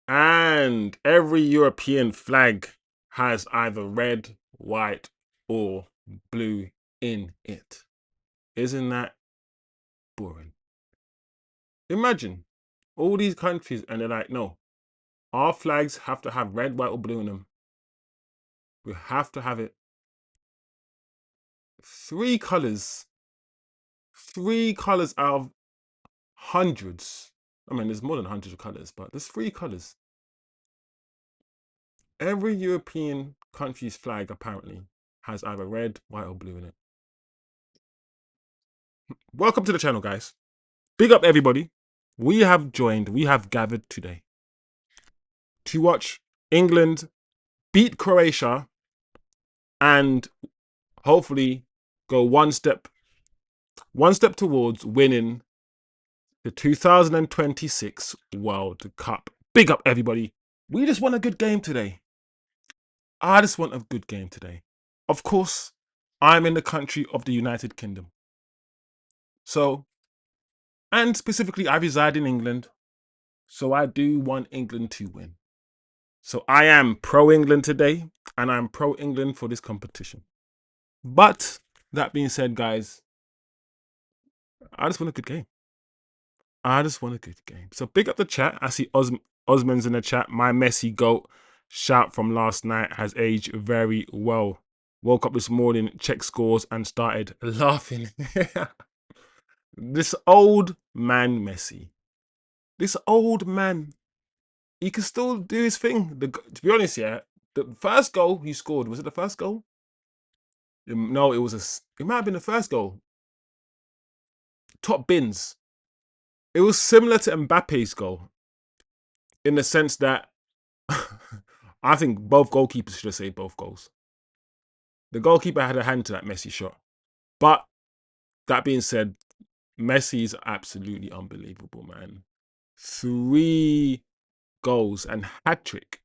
And every European flag has either red, white, or blue in it. Isn't that boring? Imagine all these countries and they're like, no, our flags have to have red, white, or blue in them. We have to have it. Three colors. Three colors out of hundreds. I mean, there's more than hundreds of colors, but there's three colors. Every European country's flag apparently has either red, white, or blue in it. Welcome to the channel, guys. Big up everybody. We have gathered today to watch England beat Croatia and hopefully go one step towards winning the 2026 World Cup. Big up everybody. We just want a good game today. I just want a good game today. Of course, I'm in the country of the United Kingdom. So, and specifically, I reside in England. So I do want England to win. So I am pro England today, and I'm pro England for this competition. But that being said, guys, I just want a good game. I just want a good game. So big up the chat. I see Osman's in the chat. My Messi GOAT shout from last night has aged very well. Woke up this morning, checked scores, and started laughing. This old man Messi. This old man. He can still do his thing. To be honest, yeah, the first goal he scored, was it the first goal? No, it might have been the first goal. Top bins. It was similar to Mbappe's goal in the sense that I think both goalkeepers should have saved both goals. The goalkeeper had a hand to that Messi shot. But that being said, Messi is absolutely unbelievable, man. 3 goals and hat-trick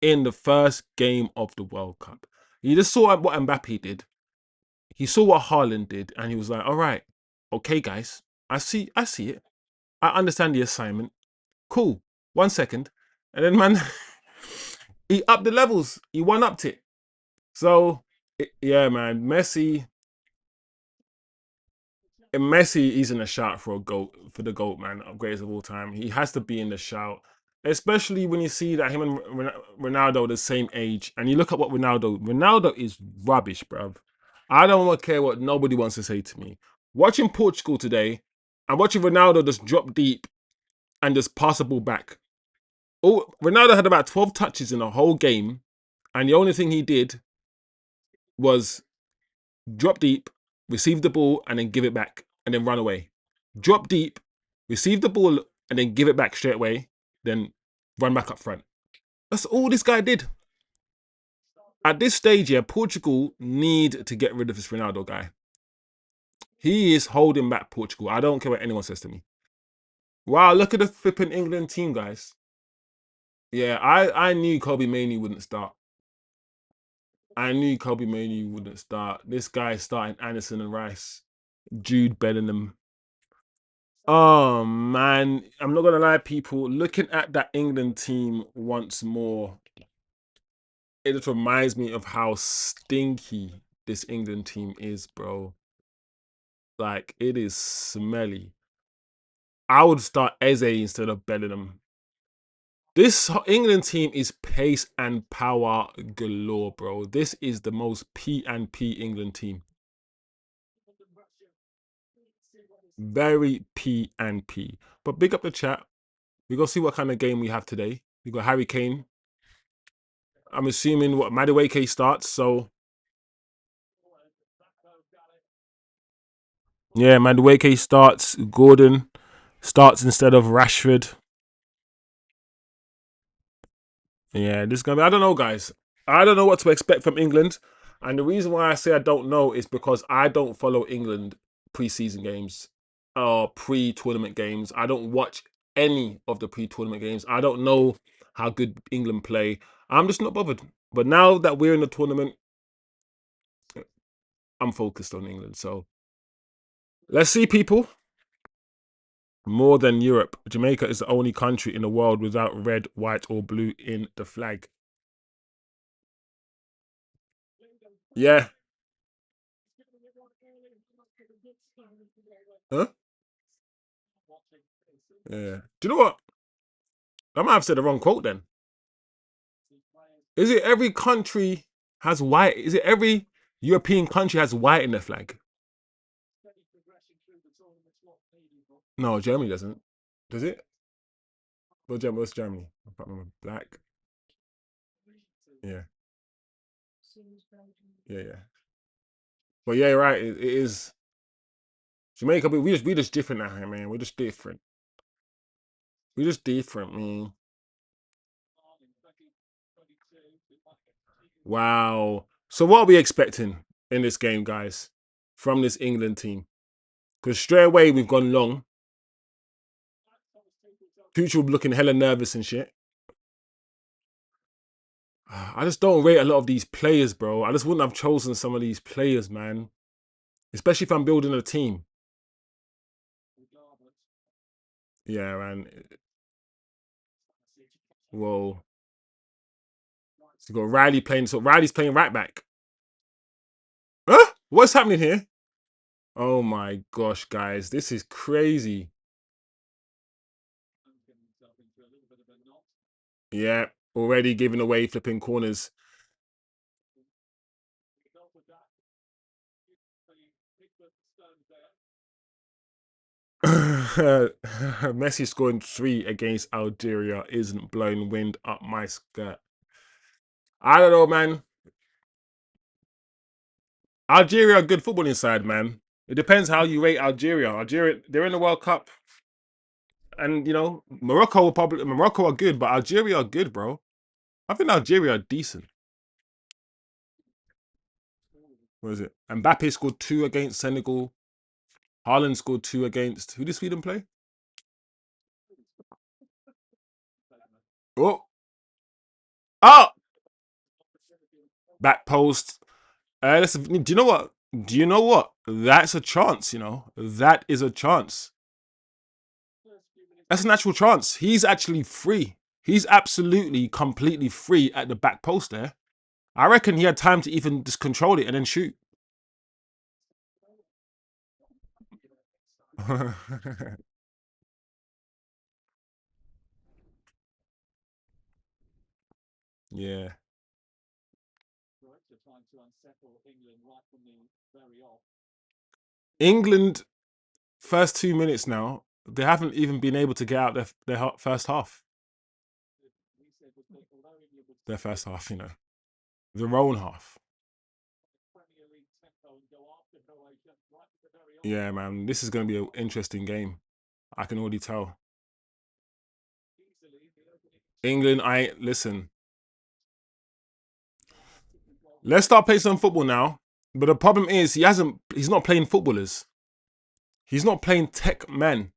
in the first game of the World Cup. You just saw what Mbappe did. He saw what Haaland did, and he was like, all right, okay, guys, I see it. I understand the assignment. Cool. 1 second. And then, man, he upped the levels. He one-upped it. So, yeah, man, Messi is in a shout for the GOAT, man, greatest of all time. He has to be in the shout, especially when you see that him and Ronaldo are the same age, and you look at what Ronaldo is rubbish, bruv. I don't care what nobody wants to say to me. Watching Portugal today, and watching Ronaldo just drop deep and just pass the ball back. Oh, Ronaldo had about 12 touches in the whole game, and the only thing he did was drop deep, receive the ball, and then give it back, and then run away. Drop deep, receive the ball, and then give it back straight away, then run back up front. That's all this guy did. At this stage, yeah, Portugal need to get rid of this Ronaldo guy. He is holding back Portugal. I don't care what anyone says to me. Wow, look at the flipping England team, guys. Yeah, I knew Kobe Mainoo wouldn't start. I knew Kobe Mainoo wouldn't start. This guy starting Anderson and Rice, Jude Bellingham. Oh man, I'm not gonna lie, people. Looking at that England team once more, it just reminds me of how stinky this England team is, bro. Like, it is smelly. I would start Eze instead of Bellingham. This England team is pace and power galore, bro. This is the most P and P England team. Very P and P. But big up the chat. We go see what kind of game we have today. We got Harry Kane. I'm assuming what Madueke starts, so yeah, Madueke starts. Gordon starts instead of Rashford. Yeah, this is gonna be. I don't know, guys. I don't know what to expect from England, and the reason why I say I don't know is because I don't follow England pre-season games or pre-tournament games. I don't watch any of the pre-tournament games. I don't know how good England play. I'm just not bothered. But now that we're in the tournament, I'm focused on England. So let's see, people. More than Europe. Jamaica is the only country in the world without red, white, or blue in the flag. Yeah. Huh? Yeah. Do you know what? I might have said the wrong quote then. Is it every country has white? Is it every European country has white in their flag? No, Germany doesn't. Does it? What's Germany? I can't remember. Black. Yeah. Yeah, yeah. But yeah, right. It is Jamaica. But we just different now, man. We're just different. We're just different, man. Wow. So what are we expecting in this game, guys, from this England team? Because straight away we've gone long. Tuchel looking hella nervous and shit. I just don't rate a lot of these players, bro. I just wouldn't have chosen some of these players, man. Especially if I'm building a team. Yeah, man. Whoa. So you got Riley playing. So Riley's playing right back. Huh? What's happening here? Oh my gosh, guys. This is crazy. Yeah. Already giving away flipping corners. Messi scoring 3 against Algeria isn't blowing wind up my skirt. I don't know, man. Algeria are good football inside, man. It depends how you rate Algeria. Algeria, they're in the World Cup, and Morocco are good, but Algeria are good, bro. I think Algeria are decent. What is it? Mbappe scored 2 against Senegal. Haaland scored 2 against. Who did Sweden play? Oh, oh, back post. Do you know what? Do you know what? That's a chance. That is a chance. That's an actual chance. He's actually free. He's absolutely, completely free at the back post there. I reckon he had time to even just control it and then shoot. Yeah. England, first 2 minutes now, they haven't even been able to get out their first half. Their first half. Their own half. Yeah, man. This is going to be an interesting game. I can already tell. England, listen. Let's start playing some football now. But the problem is he's not playing footballers. He's not playing tech men.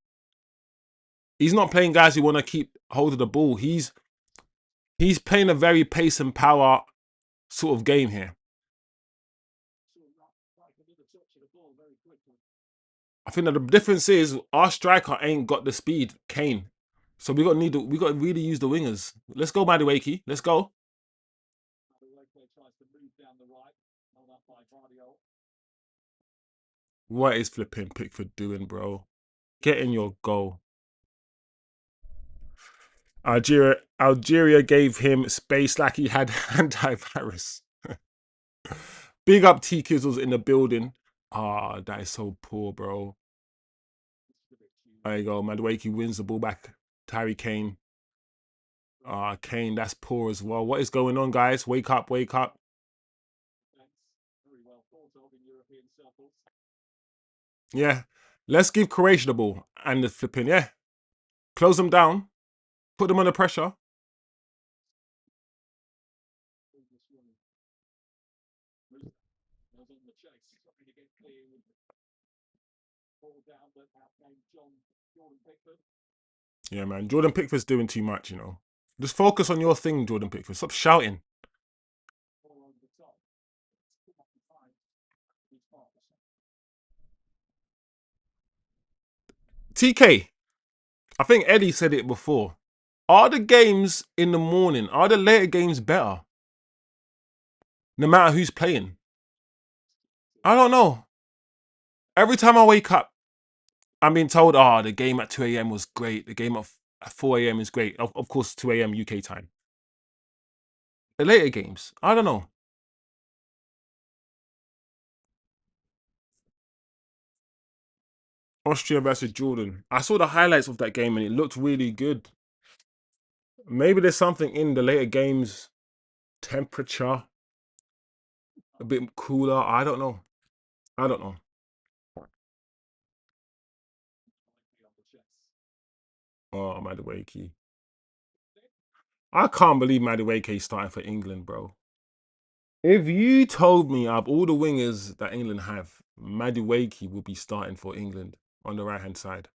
He's not playing guys who want to keep hold of the ball. He's playing a very pace and power sort of game here. I think that the difference is our striker ain't got the speed, Kane. So we got to really use the wingers. Let's go, Madueke. Let's go. What is flipping Pickford doing, bro? Get in your goal. Algeria gave him space like he had antivirus. Big up T Kizzles in the building. Ah, that is so poor, bro. There you go. Madueke wins the ball back. Harry Kane. Ah, Kane, that's poor as well. What is going on, guys? Wake up, wake up. Yeah. Let's give Croatia the ball and the flipping. Yeah. Close them down. Put them under pressure. Yeah, man. Jordan Pickford's doing too much. Just focus on your thing, Jordan Pickford. Stop shouting. TK. I think Eddie said it before. Are the games in the morning, are the later games better? No matter who's playing? I don't know. Every time I wake up, I'm being told, oh, the game at 2 a.m. was great. The game at 4 a.m. is great. Of course, 2 a.m. UK time. The later games, I don't know. Austria versus Jordan. I saw the highlights of that game and it looked really good. Maybe there's something in the later games, temperature, a bit cooler. I don't know. I don't know. Oh, Madueke. I can't believe Madueke is starting for England, bro. If you told me out of all the wingers that England have, Madueke will be starting for England on the right hand side.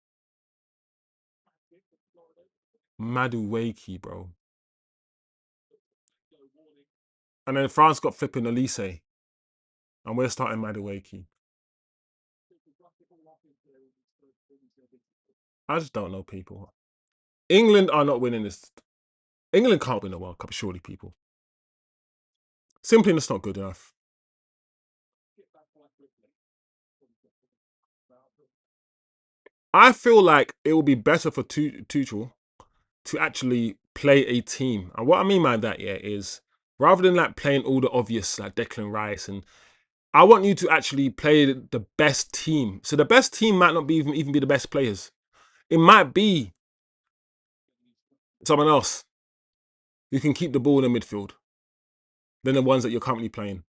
Madueke, bro. And then France got flipping Elise, and we're starting Madueke. I just don't know, people. England are not winning this. England can't win the World Cup, surely, people. Simply, that's not good enough. I feel like it will be better for Tuchel to actually play a team. And what I mean by that, yeah, is rather than like playing all the obvious like Declan Rice, and I want you to actually play the best team. So the best team might not be even be the best players. It might be someone else who can keep the ball in the midfield than the ones that you're currently playing.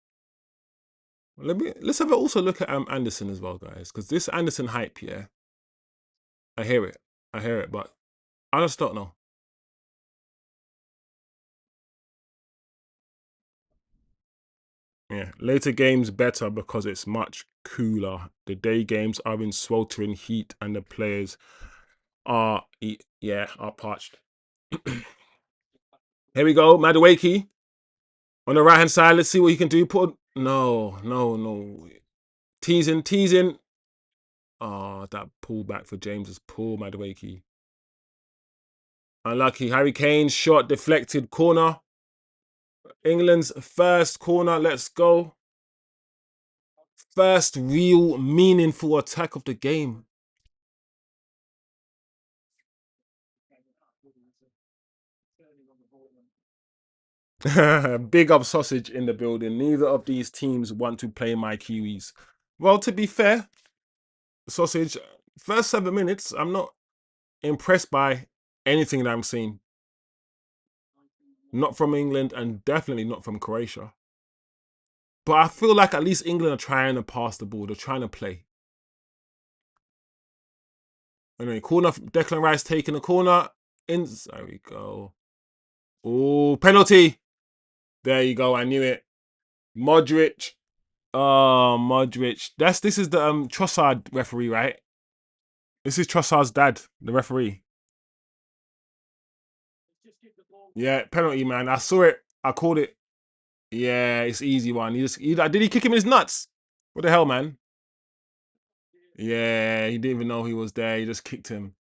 Let's have a also look at Anderson as well, guys, because this Anderson hype, yeah, I hear it, but I just don't know. Yeah, later games better because it's much cooler. The day games are in sweltering heat, and the players are are parched. Here we go, Madueke on the right hand side. Let's see what he can do. No. Teasing. Oh, that pullback for James is poor, Madueke. Unlucky. Harry Kane's shot deflected corner. England's first corner. Let's go. First real meaningful attack of the game. Big up sausage in the building. Neither of these teams want to play my Kiwis. Well, to be fair, sausage, first 7 minutes, I'm not impressed by anything that I'm seeing. Not from England and definitely not from Croatia. But I feel like at least England are trying to pass the ball. They're trying to play. Anyway, corner, Declan Rice taking a corner. There we go. Oh, penalty. There you go. I knew it. Modrić. Oh, Modrić. This is the Trossard referee, right? This is Trossard's dad, the referee. Yeah, penalty, man. I saw it. I called it. Yeah, it's easy one. Did he kick him in his nuts? What the hell, man? Yeah, he didn't even know he was there. He just kicked him.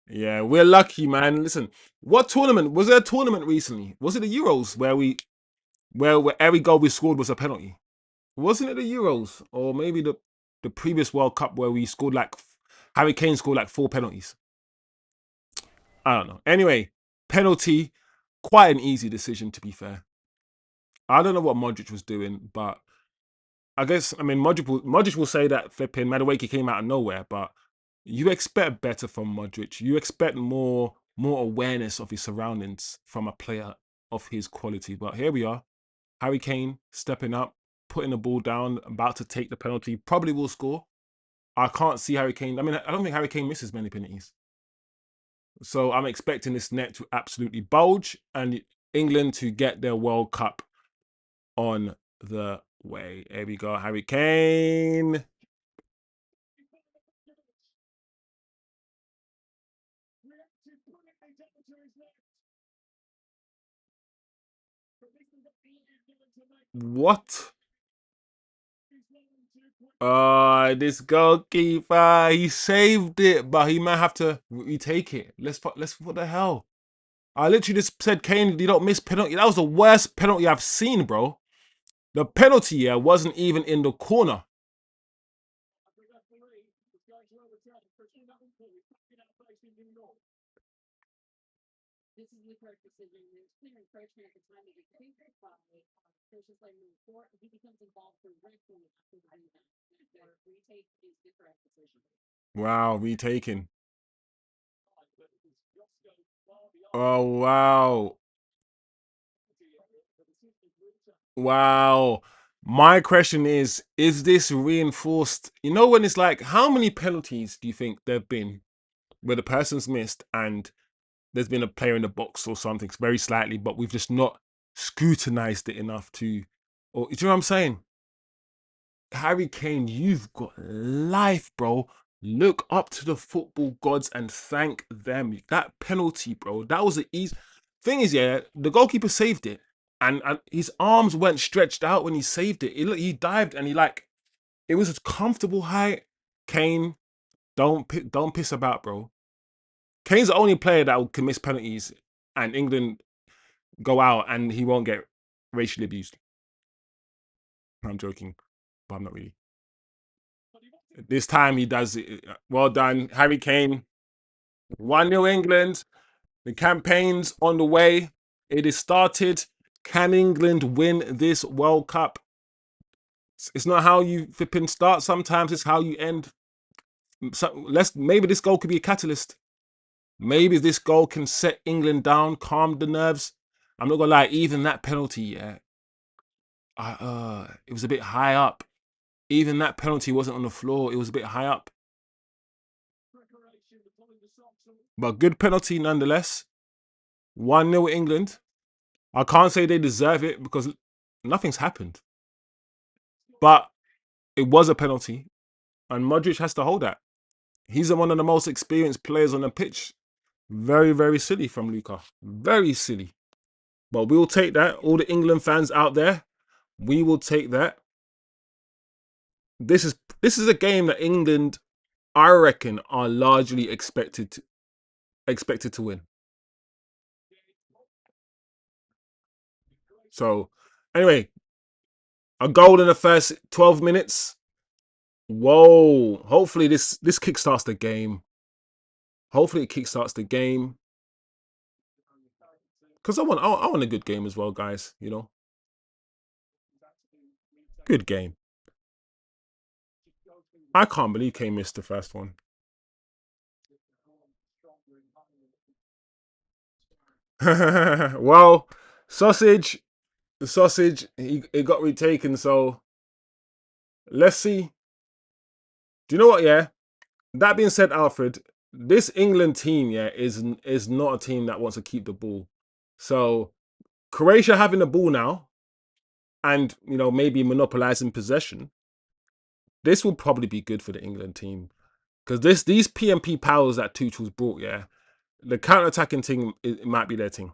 Yeah, we're lucky, man. Listen, what tournament was there? A tournament recently? Was it the Euros where every goal we scored was a penalty? Wasn't it the Euros or maybe the previous World Cup where we scored like Harry Kane scored like 4 penalties? I don't know. Anyway, penalty, quite an easy decision to be fair. I don't know what Modric was doing, but I guess Modric will say that flipping Madueke came out of nowhere, but you expect better from Modric. You expect more awareness of his surroundings from a player of his quality. But here we are, Harry Kane stepping up, putting the ball down, about to take the penalty. Probably will score. I can't see Harry Kane. I mean, I don't think Harry Kane misses many penalties. So I'm expecting this net to absolutely bulge and England to get their World Cup on the way. Here we go, Harry Kane. What? Oh, this goalkeeper, he saved it, but he might have to retake it. What the hell? I literally just said, Kane, you don't miss penalty. That was the worst penalty I've seen, bro. The penalty, yeah, wasn't even in the corner. Wow, retaking. Oh, wow. Wow. My question is this reinforced? You know, when it's like, how many penalties do you think there have been where the person's missed and there's been a player in the box or something very slightly, but we've just not scrutinized it enough to, or do you know what I'm saying? Harry Kane, you've got life, bro. Look up to the football gods and thank them. That penalty, bro, that was the easy thing. Is, yeah, the goalkeeper saved it, and his arms weren't stretched out when he saved it. He dived and he like it was a comfortable height. Kane, don't piss about, bro. Kane's the only player that can miss penalties, and England go out and he won't get racially abused. I'm joking, but I'm not really. This time he does it. Well done, Harry Kane. 1-0 England. The campaign's on the way. It is started. Can England win this World Cup? It's not how you flipping start. Sometimes it's how you end. So maybe this goal could be a catalyst. Maybe this goal can set England down, calm the nerves. I'm not gonna lie, even that penalty, yeah, it was a bit high up. Even that penalty wasn't on the floor. It was a bit high up. But good penalty nonetheless. 1-0 England. I can't say they deserve it because nothing's happened. But it was a penalty. And Modrić has to hold that. He's one of the most experienced players on the pitch. Very, very silly from Luka. Very silly. But we'll take that. All the England fans out there, we will take that. This is a game that England, I reckon, are largely expected to win. So, anyway, a goal in the first 12 minutes. Whoa! Hopefully this kickstarts the game. Hopefully it kickstarts the game because I want a good game as well, guys. You know, good game. I can't believe Kane missed the first one. Well, sausage, the sausage, it got retaken. So let's see. Do you know what? Yeah. That being said, Alfred, this England team, yeah, is not a team that wants to keep the ball. So Croatia having the ball now, and maybe monopolizing possession. This will probably be good for the England team because these PMP powers that Tuchel's brought, yeah, the counter attacking team it might be their team.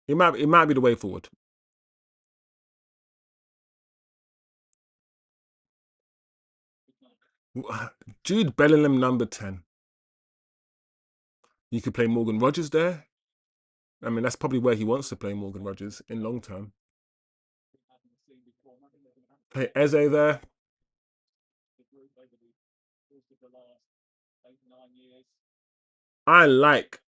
It might be the way forward. Jude Bellingham, number 10. You could play Morgan Rogers there. I mean, that's probably where he wants to play Morgan Rogers in long term. Play Eze there. I like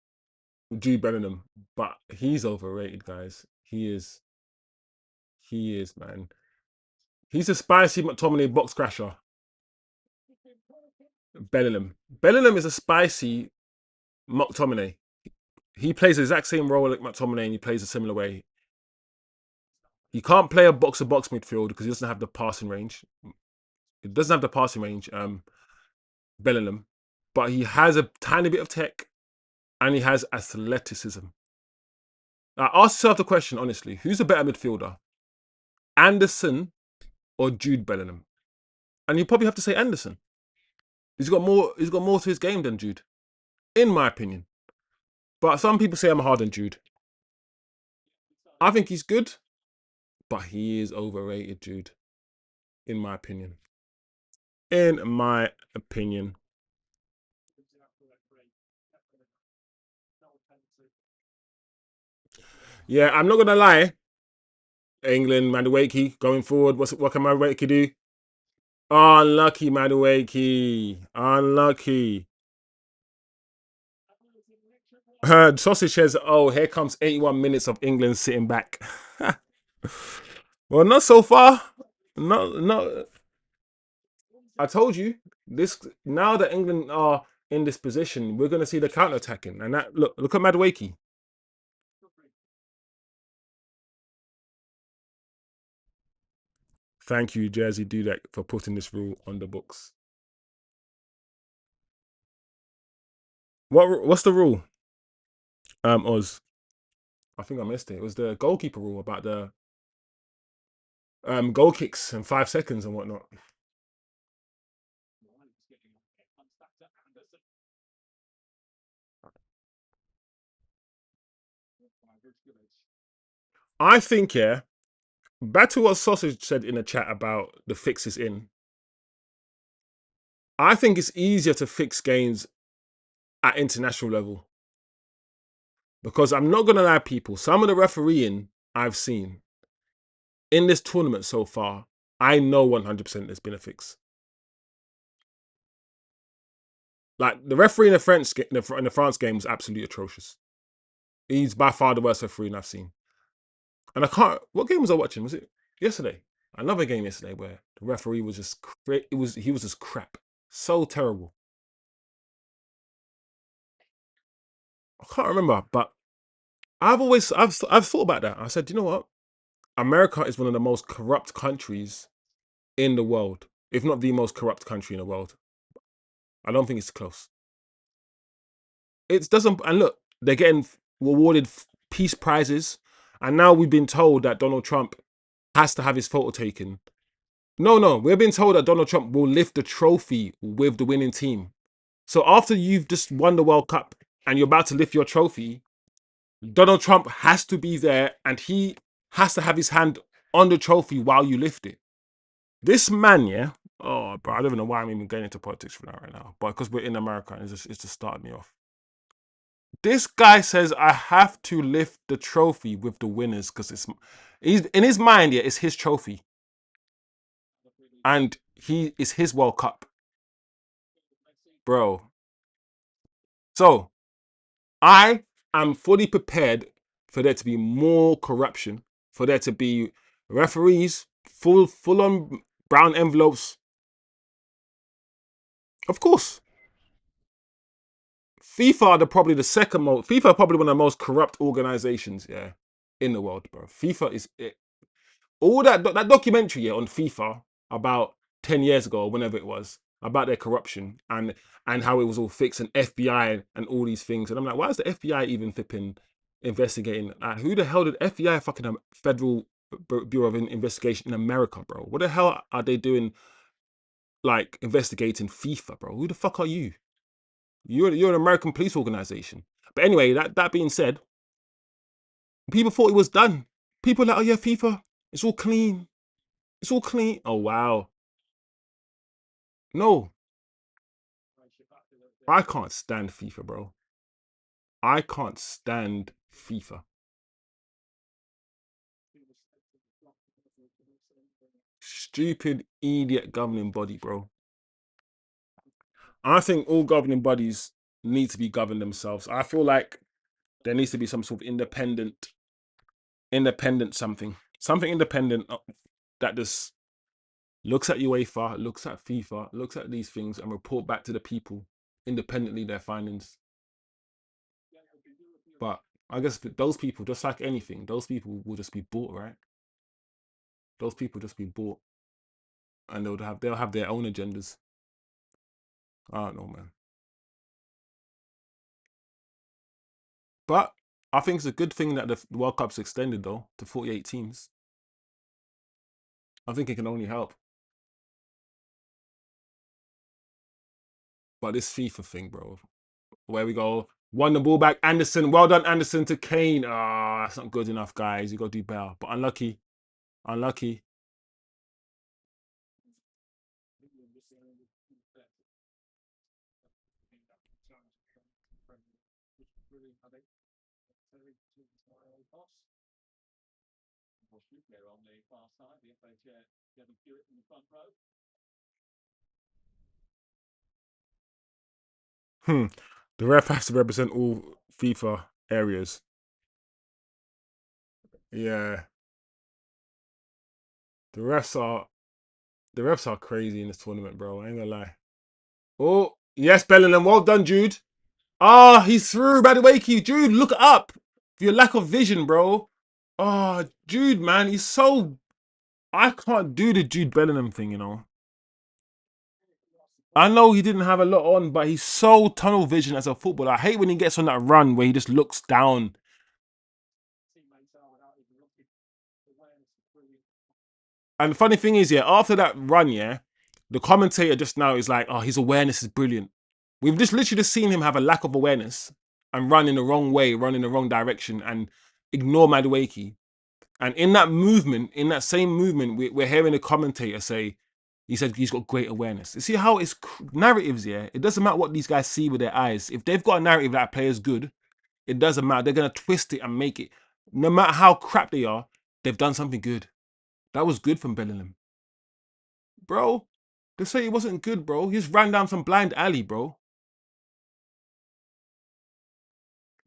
Jude Bellingham, but he's overrated, guys. He is. He is, man. He's a spicy McTominay box crasher. Bellingham. Bellingham is a spicy McTominay. He plays the exact same role like McTominay and he plays a similar way. He can't play a box-to-box midfield because he doesn't have the passing range. He doesn't have the passing range, Bellingham. But he has a tiny bit of tech and he has athleticism. Now, ask yourself the question, honestly. Who's a better midfielder? Anderson or Jude Bellingham? And you probably have to say Anderson. He's got more to his game than Jude, in my opinion. But some people say I'm hard on Jude. I think he's good, but he is overrated, Jude, in my opinion. in my opinion. Yeah, I'm not gonna lie. England, Madueke, going forward. What can Madueke do? Unlucky, Madueke. Unlucky. Heard sausage says, "Oh, here comes 81 minutes of England sitting back." Well, not so far. No. I told you this. Now that England are in this position, we're going to see the counter attacking. And that look at Madueke. Thank you, Jersey Dudek, for putting this rule on the books. What's the rule? Oz. I think I missed it. It was the goalkeeper rule about the goal kicks and 5 seconds and whatnot. I think, yeah, back to what Sausage said in the chat about the fixes in. I think it's easier to fix games at international level because I'm not gonna lie, people. Some of the refereeing I've seen in this tournament so far, I know 100% there's been a fix. Like the referee in the France game was absolutely atrocious. He's by far the worst referee I've seen. And I can't. What game was I watching? Was it yesterday? Another game yesterday where the referee was just he was just crap, so terrible. I can't remember, but I've thought about that. I said, you know what? America is one of the most corrupt countries in the world, if not the most corrupt country in the world. I don't think it's close. It doesn't. And look, they're getting rewarded peace prizes, and now we've been told that Donald Trump has to have his photo taken. No, we're being told that Donald Trump will lift the trophy with the winning team. So after you've just won the World Cup and you're about to lift your trophy, Donald Trump has to be there and he has to have his hand on the trophy while you lift it. This man, yeah. Oh, bro, I don't even know why I'm even getting into politics for that right now. But because we're in America, it's just starting me off. This guy says I have to lift the trophy with the winners because he's in his mind, yeah, it's his trophy. And he is his World Cup. Bro. So I am fully prepared for there to be more corruption, for there to be referees, full on brown envelopes. Of course, FIFA are probably the second most. FIFA are probably one of the most corrupt organizations, yeah, in the world, bro. FIFA is it. All that documentary, yeah, on FIFA about 10 years ago, or whenever it was, about their corruption and how it was all fixed, and FBI and all these things. And I'm like, why is the FBI even flipping investigating? Who the hell did FBI fucking Federal Bureau of Investigation in America, bro? What the hell are they doing? Like investigating FIFA, bro? Who the fuck are you? You're an American police organization. But anyway, that being said, people thought it was done. People are like, oh yeah, FIFA, it's all clean. It's all clean. Oh wow. No, I can't stand FIFA, bro. I can't stand FIFA. Stupid idiot governing body, bro. I think all governing bodies need to be governed themselves. I feel like there needs to be some sort of independent something independent that just looks at UEFA, looks at FIFA, looks at these things and report back to the people independently their findings. But I guess those people, just like anything, those people will just be bought, right? Those people just be bought, and they'll have their own agendas. I don't know, man. But I think it's a good thing that the World Cup's extended though to 48 teams. I think it can only help. But this FIFA thing, bro, where we go, won the ball back, Anderson, well done, Anderson to Kane. Ah, that's not good enough, guys. You got to do better. But unlucky. Hmm. The ref has to represent all FIFA areas. Yeah. The refs are the refs are crazy in this tournament, bro. I ain't gonna lie. Oh, yes, Bellingham. Well done, Jude. Ah, he's through by the way, Keith. Jude, look up. For your lack of vision, bro. Oh, Jude, man, he's so. I can't do the Jude Bellingham thing, you know. I know he didn't have a lot on, but he's so tunnel vision as a footballer. I hate when he gets on that run where he just looks down. And the funny thing is, yeah, after that run, yeah, the commentator just now is like, oh, his awareness is brilliant. We've just literally just seen him have a lack of awareness and run in the wrong way, run in the wrong direction, and ignore Madueke. And in that movement, in that same movement, we're hearing the commentator say, he said he's got great awareness. You see how it's narratives, yeah? It doesn't matter what these guys see with their eyes. If they've got a narrative that a player's good, it doesn't matter. They're going to twist it and make it. No matter how crap they are, they've done something good. That was good from Bellingham. Bro, they say he wasn't good, bro. He just ran down some blind alley, bro.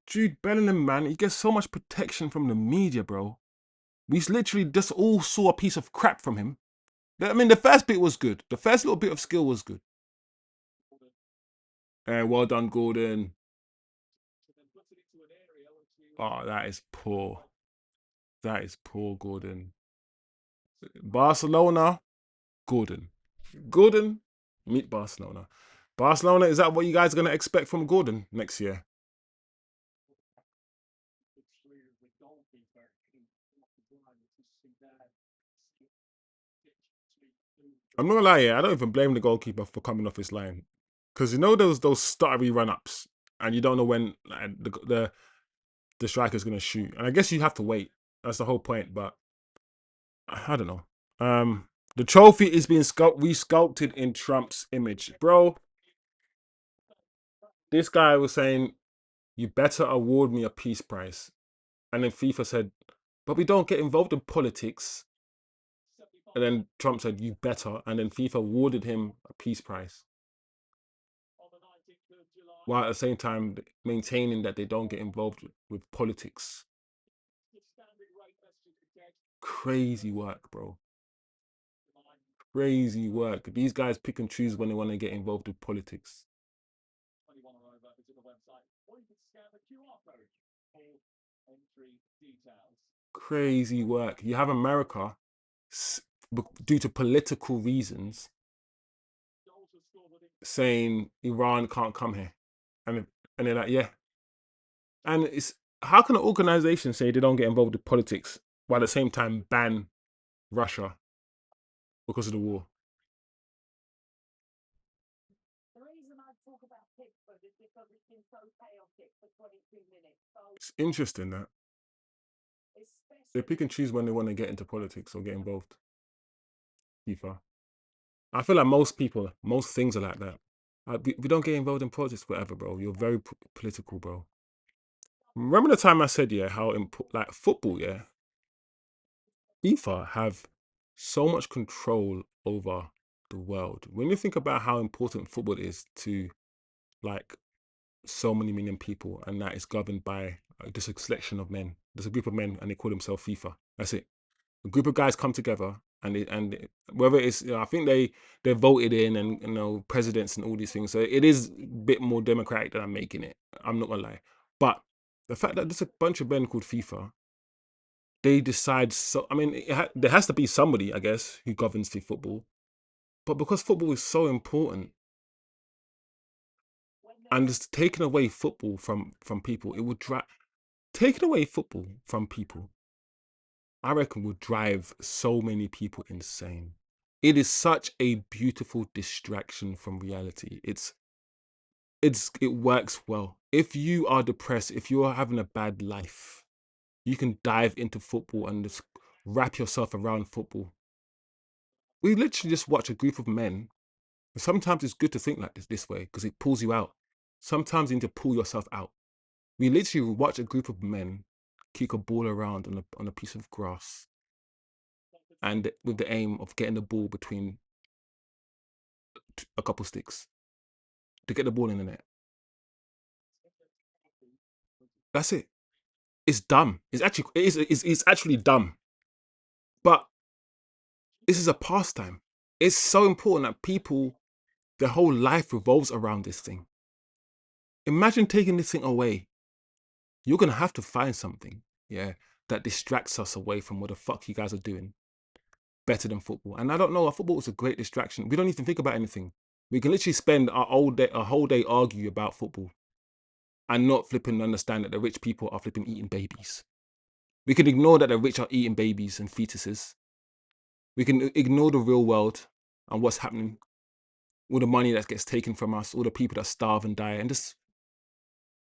Jude Bellingham, man, he gets so much protection from the media, bro. We literally just all saw a piece of crap from him. I mean, the first bit was good. The first little bit of skill was good. Well done, Gordon. Oh, that is poor. That is poor, Gordon. Barcelona, Gordon. Gordon, meet Barcelona. Barcelona, is that what you guys are going to expect from Gordon next year? I'm not gonna lie, yeah, I don't even blame the goalkeeper for coming off his line, because you know those stuttery run ups, and you don't know when like, the striker's gonna shoot, and I guess you have to wait. That's the whole point. But I don't know. The trophy is being resculpted in Trump's image, bro. This guy was saying, "You better award me a peace prize," and then FIFA said, "But we don't get involved in politics." And then Trump said, "You better," and then FIFA awarded him a peace prize, while at the same time maintaining that they don't get involved with politics. Crazy work, bro. Crazy work. These guys pick and choose when they want to get involved with politics. Crazy work. You have America, due to political reasons, saying Iran can't come here, and they're like, yeah. And it's how can an organization say they don't get involved with politics while at the same time ban Russia because of the war? It's interesting that they pick and choose when they want to get into politics or get involved. FIFA. I feel like most people, most things are like that. We don't get involved in politics, whatever, bro. You're very political, bro. Remember the time I said, yeah, how like football, yeah, FIFA have so much control over the world. When you think about how important football is to like so many million people, and that is governed by just a selection of men. There's a group of men, and they call themselves FIFA. That's it. A group of guys come together, whether it's I think they're voted in, and presidents and all these things. So it is a bit more democratic than I'm making it. I'm not gonna lie, but the fact that there's a bunch of men called FIFA, they decide. So I mean, there has to be somebody, I guess, who governs the football. But because football is so important, and it's taking away football from people, it would drive taking away football from people. I reckon would drive so many people insane. It is such a beautiful distraction from reality. It works well. If you are depressed, if you are having a bad life, you can dive into football and just wrap yourself around football. We literally just watch a group of men. Sometimes it's good to think like this way because it pulls you out. Sometimes you need to pull yourself out. We literally watch a group of men kick a ball around on a piece of grass, and with the aim of getting the ball between a couple sticks to get the ball in the net. That's it. It's dumb. It's actually dumb. But this is a pastime. It's so important that people, their whole life revolves around this thing. Imagine taking this thing away. You're gonna have to find something, yeah, that distracts us away from what the fuck you guys are doing better than football. And I don't know, football is a great distraction. We don't even think about anything. We can literally spend a whole day argue about football and not flipping understand that the rich people are flipping eating babies. We can ignore that the rich are eating babies and fetuses. We can ignore the real world and what's happening, all the money that gets taken from us, all the people that starve and die, and just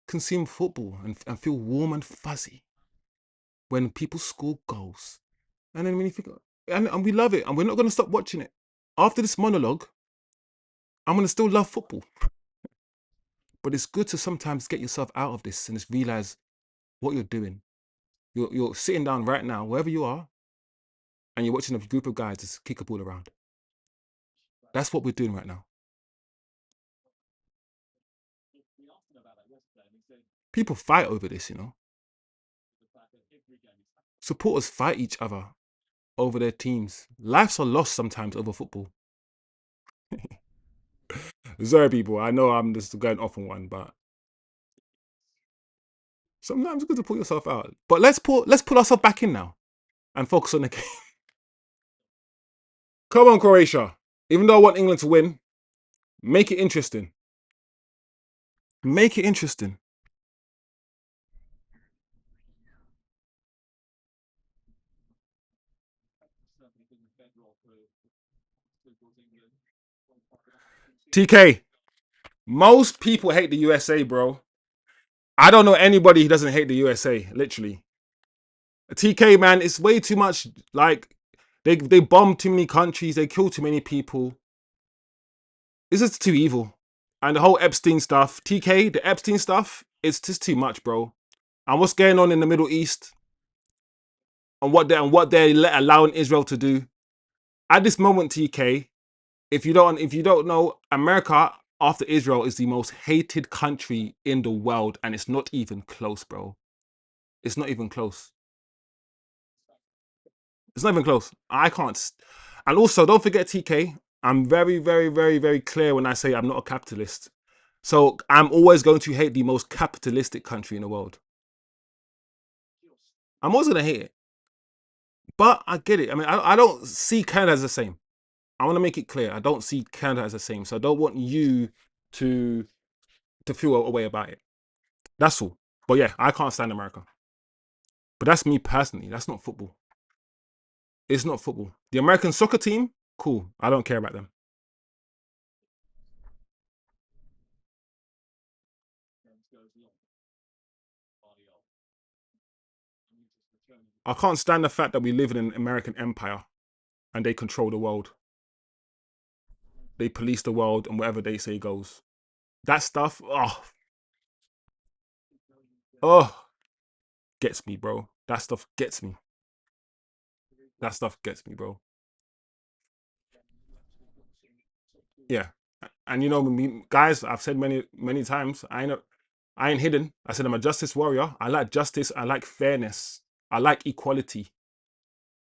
consume football and feel warm and fuzzy when people score goals. And then when you think, and we love it, and we're not going to stop watching it. After this monologue, I'm going to still love football. But it's good to sometimes get yourself out of this and just realize what you're doing. You're sitting down right now, wherever you are, and you're watching a group of guys just kick a ball around. That's what we're doing right now. People fight over this, you know. Supporters fight each other over their teams. Lives are lost sometimes over football. Sorry, people. I know I'm just going off on one, but sometimes it's good to pull yourself out. But let's pull ourselves back in now and focus on the game. Come on, Croatia. Even though I want England to win, make it interesting. Make it interesting. TK, most people hate the USA, bro. I don't know anybody who doesn't hate the USA, literally. TK, man, it's way too much. Like, they bomb too many countries, they kill too many people. This is too evil. And the whole Epstein stuff, TK, the Epstein stuff, it's just too much, bro. And what's going on in the Middle East and what they're allowing Israel to do. At this moment, TK, if you don't know, America after Israel is the most hated country in the world, and it's not even close, bro. It's not even close. It's not even close. I can't. And also, don't forget, TK, I'm very, very, very, very clear when I say I'm not a capitalist. So I'm always going to hate the most capitalistic country in the world. I'm always going to hate it. But I get it. I mean, I don't see Canada as the same. I want to make it clear. I don't see Canada as the same. So I don't want you to feel a way about it. That's all. But yeah, I can't stand America. But that's me personally. That's not football. It's not football. The American soccer team, cool. I don't care about them. I can't stand the fact that we live in an American empire and they control the world. They police the world and whatever they say goes. That stuff, oh, gets me, bro. That stuff gets me. That stuff gets me, bro. Yeah. And you know, me, guys, I've said many times, I ain't hidden. I said I'm a justice warrior. I like justice. I like fairness. I like equality.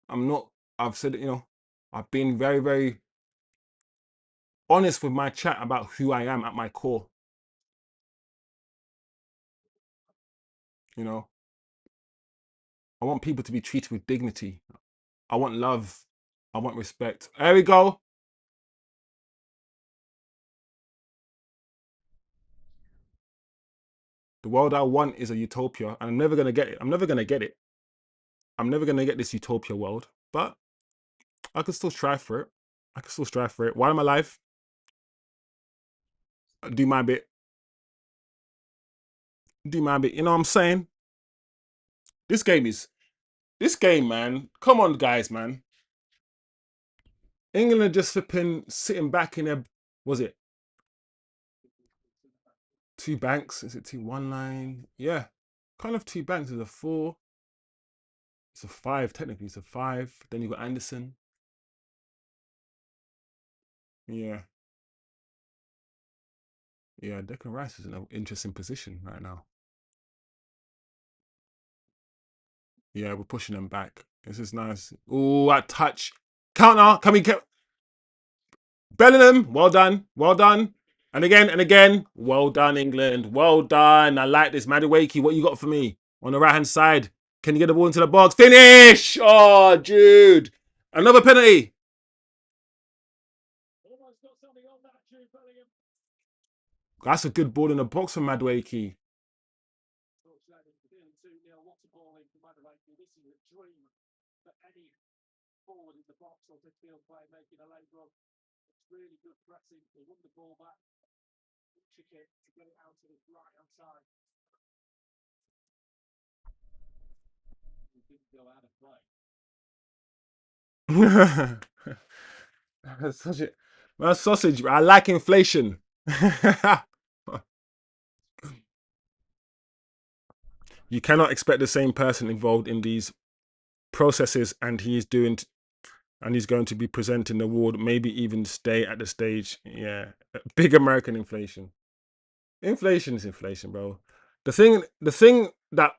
I'm not. I've said, you know, I've been very, very honest with my chat about who I am at my core. You know, I want people to be treated with dignity. I want love. I want respect. There we go. The world I want is a utopia, and I'm never gonna get it. I'm never gonna get it. I'm never gonna get this utopia world, but I can still strive for it. I can still strive for it. While I'm alive, do my bit. Do my bit. You know what I'm saying? This game is this game, man. Come on, guys, man. England are just flipping, sitting back in their. Was it Two banks. Is it two one line? Yeah. Kind of two banks. There's a four. It's a five. Technically, it's a five. Then you got Anderson. Yeah. Yeah. Declan Rice is in an interesting position right now. Yeah, we're pushing them back. This is nice. Oh, that touch. Counter. Can we get Bellingham? Well done. Well done. And again and again. Well done, England. Well done. I like this. Madueke, what you got for me? On the right hand side. Can you get the ball into the box? Finish! Oh, Jude. Another penalty. That's a good ball in the box from Madueke. That's such a that's sausage. I like inflation. You cannot expect the same person involved in these processes, and he's going to be presenting the award, maybe even stay at the stage. Yeah, big American inflation. Inflation is inflation, bro. The thing that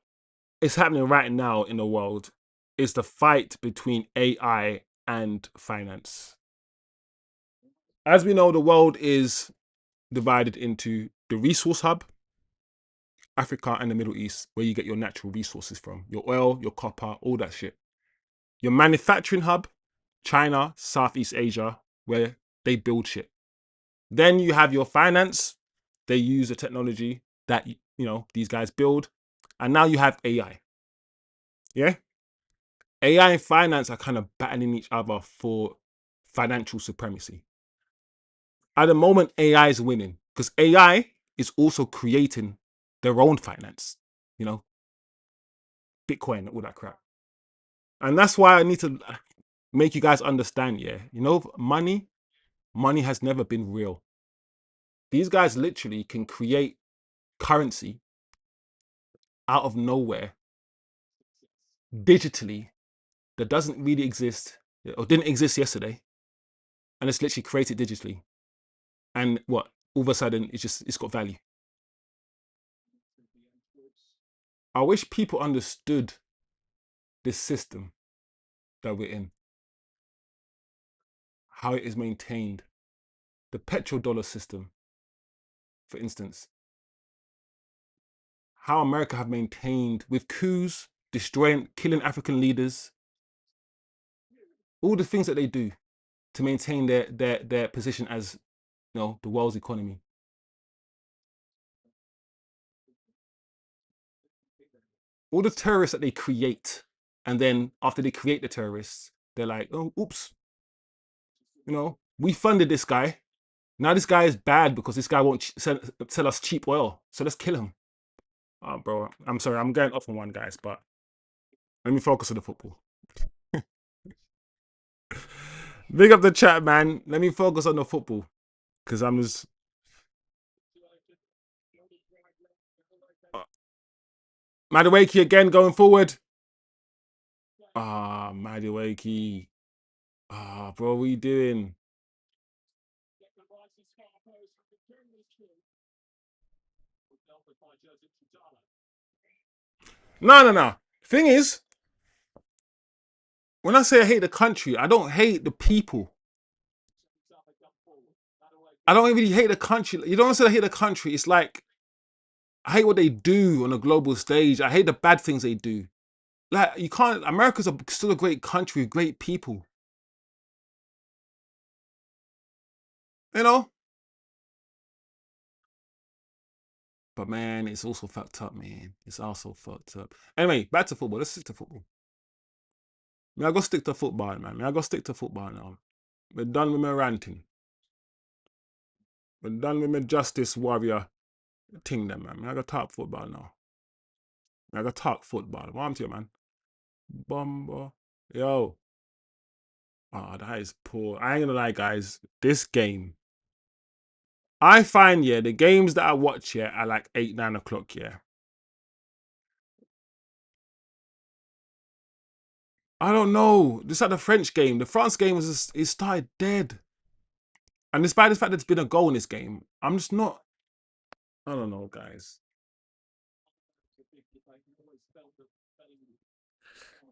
is happening right now in the world is the fight between AI and finance. As we know, the world is divided into the resource hub, Africa and the Middle East, where you get your natural resources from, your oil, your copper, all that shit. Your manufacturing hub, China, Southeast Asia, where they build shit. Then you have your finance. They use the technology that these guys build, and now you have AI. Yeah, AI and finance are kind of battling each other for financial supremacy. At the moment, AI is winning because AI is also creating their own finance. You know, Bitcoin, all that crap. And that's why I need to make you guys understand. Yeah, money has never been real. These guys literally can create currency out of nowhere digitally that doesn't really exist or didn't exist yesterday, and it's literally created digitally. And what all of a sudden it's got value. I wish people understood this system that we're in, how it is maintained. The petrodollar system, for instance, how America have maintained with coups, destroying, killing African leaders, all the things that they do to maintain their position as the world's economy. All the terrorists that they create, and then after they create the terrorists, they're like, oh, oops, we funded this guy. Now this guy is bad because this guy won't sell us cheap oil, so let's kill him. Oh, bro, I'm sorry, I'm going off on one, guys, but let me focus on the football. Big up the chat, man. Let me focus on the football because I'm just. Madueke again going forward. Ah, Madueke. Ah, bro, what are you doing? No, no, no. Thing is, when I say I hate the country, I don't hate the people. I don't really hate the country. You don't say I hate the country. It's like I hate what they do on a global stage. I hate the bad things they do. Like you can't. Still a great country, with great people. You know. But man, it's also fucked up, man. It's also fucked up. Anyway, back to football. Let's stick to football. I go stick to football, man. I go stick to football now. We're done with my ranting. We're done with my justice warrior thing, then, man. I go talk football now. I go talk football. What I'm to you, man? Bumbo. Yo. Oh, that is poor. I ain't gonna lie, guys. This game, I find, yeah, the games that I watch, yeah, are like 8, 9 o'clock, yeah. I don't know. Just like the French game. The France game was just, it started dead. And despite the fact that there's been a goal in this game, I'm just not. I don't know, guys.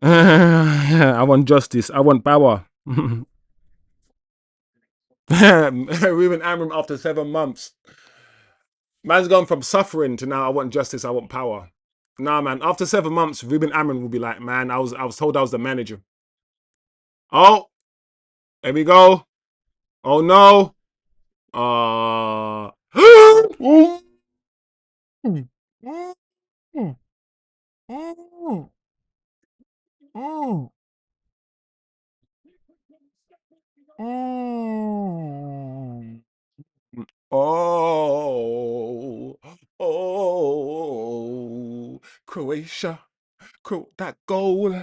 I want justice. I want power. Ruben Amram after 7 months. Man's gone from suffering to now I want justice, I want power. Nah, man. After 7 months, Ruben Amram will be like, man, I was told I was the manager. Oh, here we go. Oh no. Uh Oh, oh, Croatia, that goal,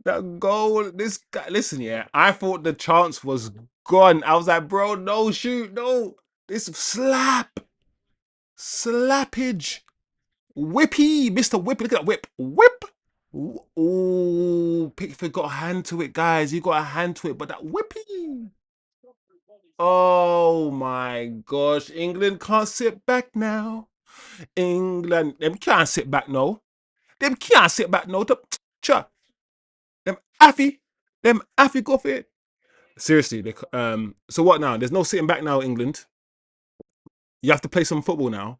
that goal. This guy, listen, yeah, I thought the chance was gone. I was like, bro, no, shoot, no. This slappage, whippy, Mr. Whip. Look at that whip, whip. Oh, Pickford got a hand to it, guys. He got a hand to it, but that whippy. Oh my gosh, England can't sit back now. England, them can't sit back no. Them can't sit back no. Cha, them Affy go for it. Seriously, so what now? There's no sitting back now, England. You have to play some football now,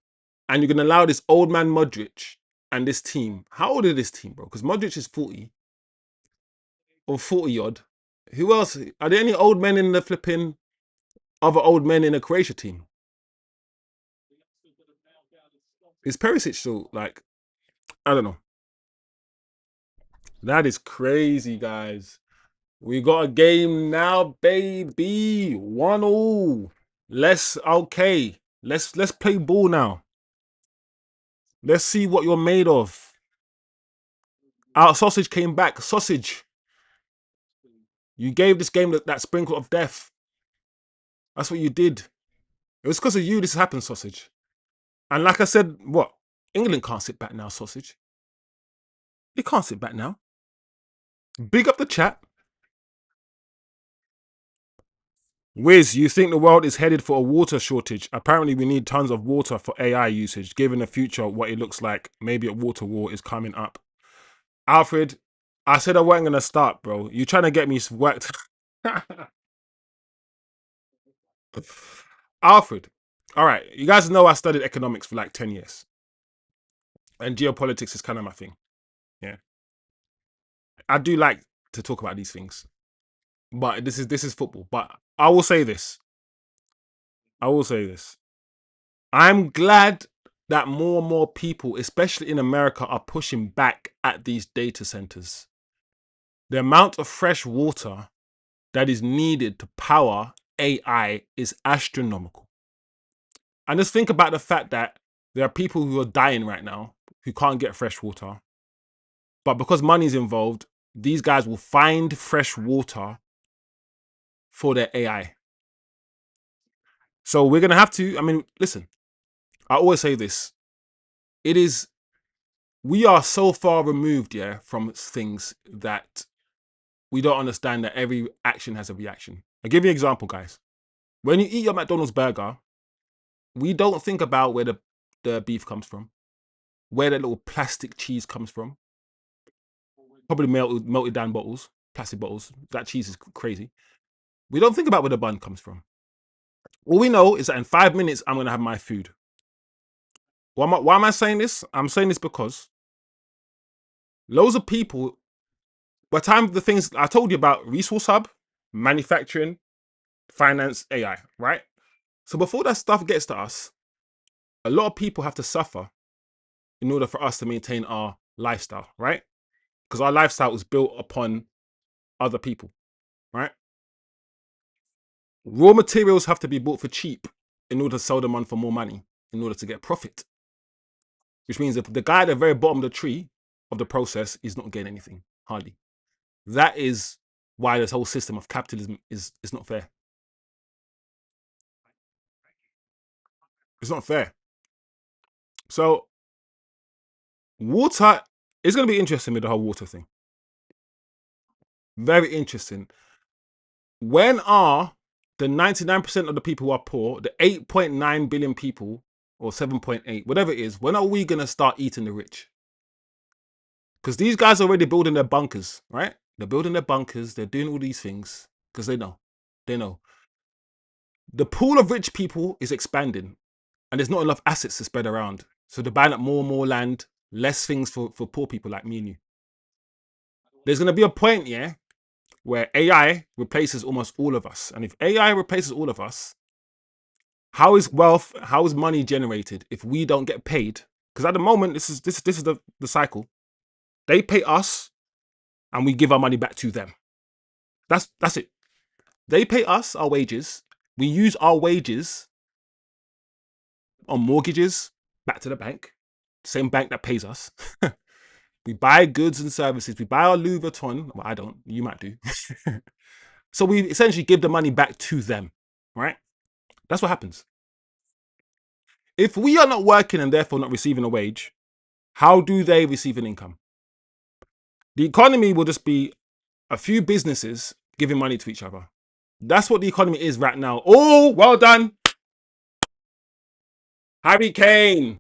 and you're gonna allow this old man Modric and this team. How old is this team, bro? Because Modric is 40 or 40 odd. Who else? Are there any old men in the flipping other old men in the Croatia team? Is Perisic still like? I don't know. That is crazy, guys. We got a game now, baby. 1-1. Let's okay. Let's play ball now. Let's see what you're made of. Our sausage came back. Sausage. You gave this game that sprinkle of death. That's what you did. It was because of you this happened, sausage. And like I said, what? England can't sit back now, sausage. They can't sit back now. Big up the chat. Wiz, you think the world is headed for a water shortage? Apparently, we need tons of water for AI usage. Given the future, what it looks like, maybe a water war is coming up. Alfred, I said I wasn't gonna start, bro. You trying to get me worked? Alfred, all right. You guys know I studied economics for like 10 years, and geopolitics is kind of my thing. Yeah, I do like to talk about these things, but this is football. But I will say this. I will say this. I'm glad that more and more people, especially in America, are pushing back at these data centers. The amount of fresh water that is needed to power AI is astronomical. And just think about the fact that there are people who are dying right now who can't get fresh water. But because money's involved, these guys will find fresh water for their AI. So we're going to have to, I mean, listen, I always say this. It is, we are so far removed, yeah, from things that we don't understand that every action has a reaction. I'll give you an example, guys. When you eat your McDonald's burger, we don't think about where the beef comes from, where that little plastic cheese comes from. Probably melted down bottles, plastic bottles. That cheese is crazy. We don't think about where the bun comes from. All we know is that in 5 minutes, I'm going to have my food. Why am I saying this? I'm saying this because loads of people, by the time the things I told you about resource hub, manufacturing, finance, AI, right? So before that stuff gets to us, a lot of people have to suffer in order for us to maintain our lifestyle, right? Because our lifestyle is built upon other people, right? Raw materials have to be bought for cheap in order to sell them on for more money, in order to get profit. Which means if the guy at the very bottom of the tree of the process is not getting anything, hardly. That is why this whole system of capitalism is not fair. It's not fair. So water is going to be interesting with the whole water thing. Very interesting. When are the 99% of the people who are poor, the 8.9 billion people, or 7.8, whatever it is, when are we going to start eating the rich? Because these guys are already building their bunkers, right? They're building their bunkers. They're doing all these things because they know. They know. The pool of rich people is expanding and there's not enough assets to spread around. So they're buying up more and more land, less things for poor people like me and you. There's going to be a point, yeah, where AI replaces almost all of us. And if AI replaces all of us, how is wealth, how is money generated if we don't get paid? Because at the moment, this is the cycle. They pay us and we give our money back to them. That's it. They pay us our wages. We use our wages on mortgages back to the bank, same bank that pays us. We buy goods and services. We buy our Louis Vuitton. Well, I don't. You might do. So we essentially give the money back to them, right? That's what happens. If we are not working and therefore not receiving a wage, how do they receive an income? The economy will just be a few businesses giving money to each other. That's what the economy is right now. Oh, well done, Harry Kane.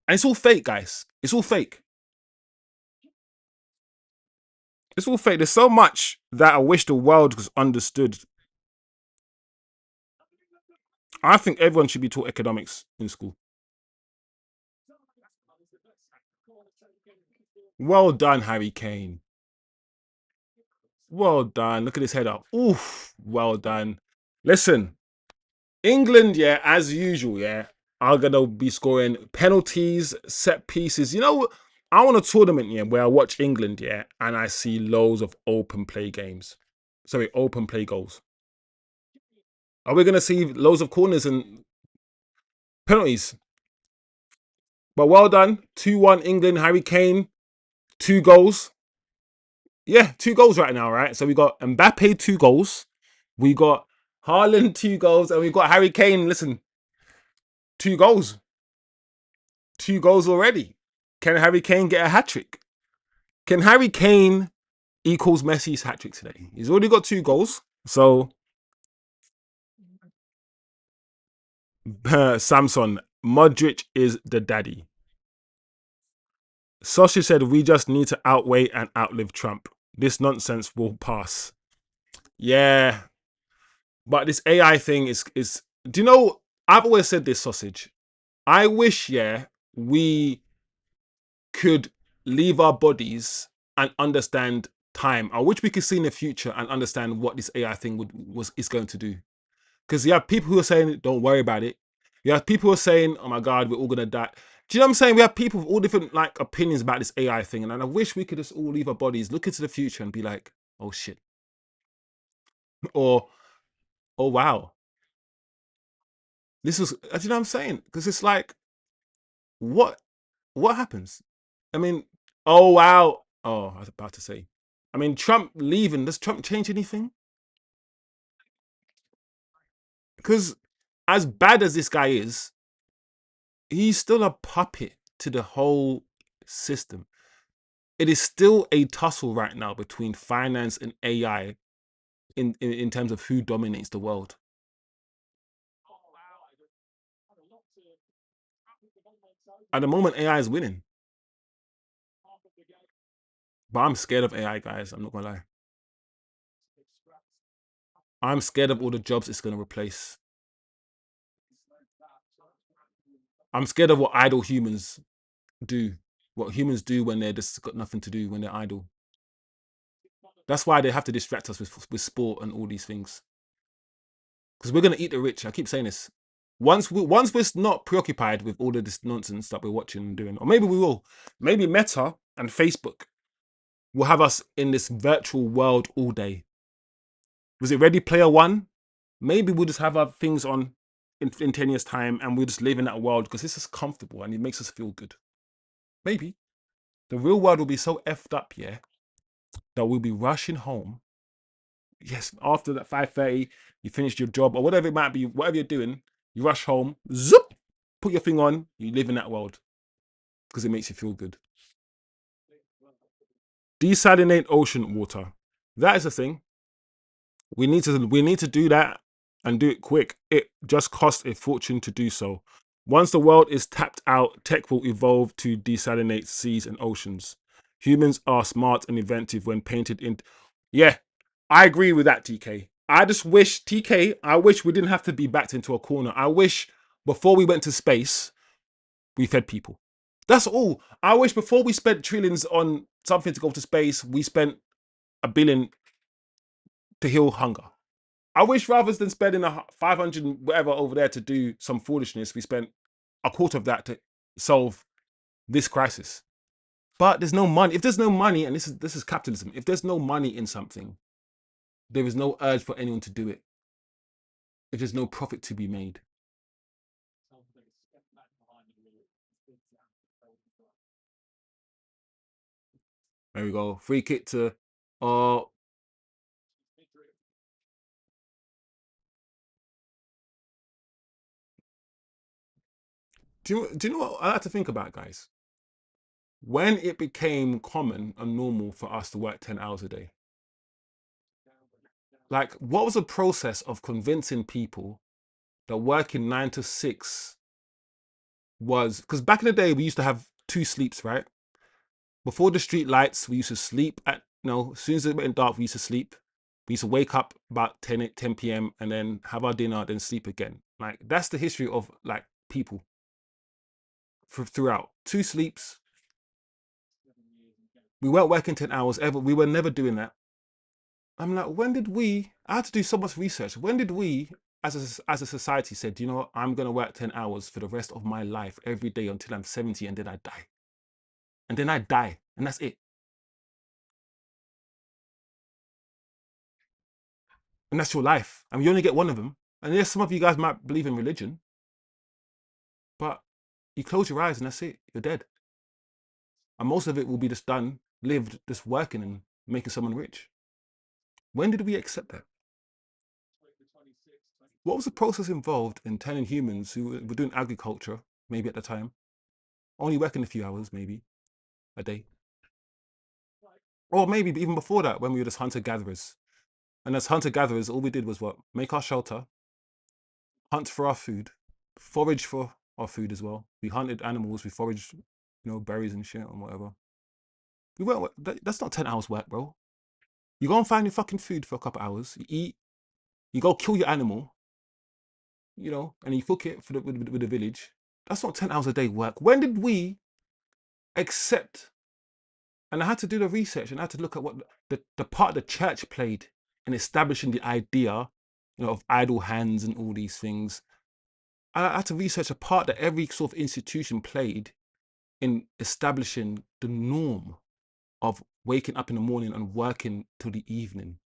And it's all fake, guys. It's all fake. It's all fake. There's so much that I wish the world was understood. I think everyone should be taught economics in school. Well done, Harry Kane. Well done. Look at his head up. Oof. Well done. Listen, England, yeah, as usual, yeah, are gonna be scoring penalties, set pieces. You know, I want a tournament, yeah, where I watch England, yeah, and I see loads of open play games. Sorry, open play goals. Are we gonna see loads of corners and penalties? But well done. 2-1 England, Harry Kane, 2 goals. Yeah, 2 goals right now, right? So we got Mbappe 2 goals, we got Haaland 2 goals, and we got Harry Kane. Listen, 2 goals, 2 goals already. Can Harry Kane get a hat trick? Can Harry Kane equals Messi's hat trick today? He's already got 2 goals. So Samson, Modrić is the daddy. Sausage said we just need to outweigh and outlive Trump. This nonsense will pass. Yeah, but this AI thing is. Do you know? I've always said this, sausage. I wish, yeah, we could leave our bodies and understand time. I wish we could see in the future and understand what this AI thing is going to do. Because you have people who are saying, "Don't worry about it." You have people who are saying, "Oh my God, we're all gonna die." Do you know what I'm saying? We have people with all different like opinions about this AI thing, and I wish we could just all leave our bodies, look into the future, and be like, "Oh shit," or "Oh wow, this was." Do you know what I'm saying? Because it's like, what what happens? I mean, oh wow. Oh, I was about to say. I mean, Trump leaving, does Trump change anything? Because as bad as this guy is, he's still a puppet to the whole system. It is still a tussle right now between finance and AI in terms of who dominates the world. At the moment, AI is winning. But I'm scared of AI, guys. I'm not gonna lie. I'm scared of all the jobs it's gonna replace. I'm scared of what idle humans do. What humans do when they're just got nothing to do when they're idle. That's why they have to distract us with sport and all these things. Because we're gonna eat the rich. I keep saying this. Once we're not preoccupied with all of this nonsense that we're watching and doing, or maybe we will. Maybe Meta and Facebook will have us in this virtual world all day. Was it Ready Player One? Maybe we'll just have our things on in 10 years' time and we'll just live in that world because it's just comfortable and it makes us feel good. Maybe. The real world will be so effed up, yeah, that we'll be rushing home. Yes, after that 5:30, you finished your job or whatever it might be, whatever you're doing, you rush home, zoop, put your thing on, you live in that world because it makes you feel good. Desalinate ocean water. That is a thing. We need to do that and do it quick. It just costs a fortune to do so. Once the world is tapped out, tech will evolve to desalinate seas and oceans. Humans are smart and inventive when painted in. Yeah, I agree with that, TK. I just wish, TK, I wish we didn't have to be backed into a corner. I wish before we went to space, we fed people. That's all. I wish before we spent trillions on something to go to space, we spent a billion to heal hunger. I wish rather than spending 500 whatever over there to do some foolishness, we spent a quarter of that to solve this crisis. But there's no money. If there's no money, and this is capitalism, if there's no money in something, there is no urge for anyone to do it. If there's no profit to be made. There we go. Free kick to uh do you know what I like to think about, guys? When it became common and normal for us to work 10 hours a day, like what was the process of convincing people that working 9 to 6 was, because back in the day we used to have two sleeps, right? Before the street lights, we used to sleep at no, as soon as it went dark, we used to sleep. We used to wake up about 10 p.m. and then have our dinner, then sleep again. Like that's the history of like people throughout. Two sleeps. We weren't working 10 hours ever. We were never doing that. I'm like, when did we? I had to do so much research. When did we, as a society, said, you know what, I'm gonna work 10 hours for the rest of my life every day until I'm 70, and then I die, and then I die, and that's it, and that's your life, and you only get one of them. And yes, some of you guys might believe in religion, but you close your eyes and that's it. You're dead, and most of it will be just done, lived, just working and making someone rich. When did we accept that? What was the process involved in telling humans who were doing agriculture, maybe at the time, only working a few hours, maybe a day, or maybe even before that, when we were just hunter gatherers. And as hunter gatherers, all we did was what? Make our shelter, hunt for our food, forage for our food as well. We hunted animals, we foraged, berries and shit and whatever. We weren't. That's not 10 hours work, bro. You go and find your fucking food for a couple hours. You eat. You go kill your animal. And you cook it for with the village. That's not 10 hours a day work. When did we accept? And I had to do the research and I had to look at what the part the church played in establishing the idea, of idle hands and all these things. I had to research a part that every sort of institution played in establishing the norm of waking up in the morning and working till the evening.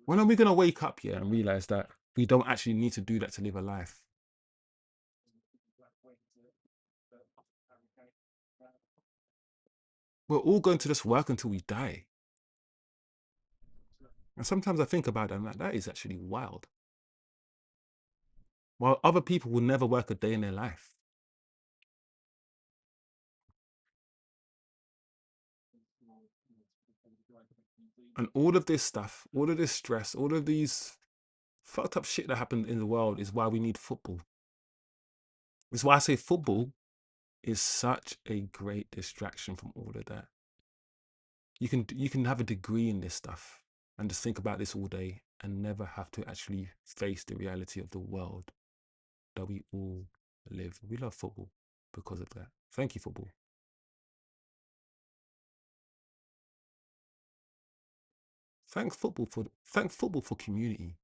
When are we going to wake up, yeah, and realize that we don't actually need to do that to live a life? We're all going to just work until we die. And sometimes I think about that and I'm like, that is actually wild. While other people will never work a day in their life. And all of this stuff, all of this stress, all of these fucked up shit that happened in the world is why we need football. It's why I say football is such a great distraction from all of that. You can have a degree in this stuff and just think about this all day and never have to actually face the reality of the world that we all live. We love football because of that. Thank you, football. Thank football for community.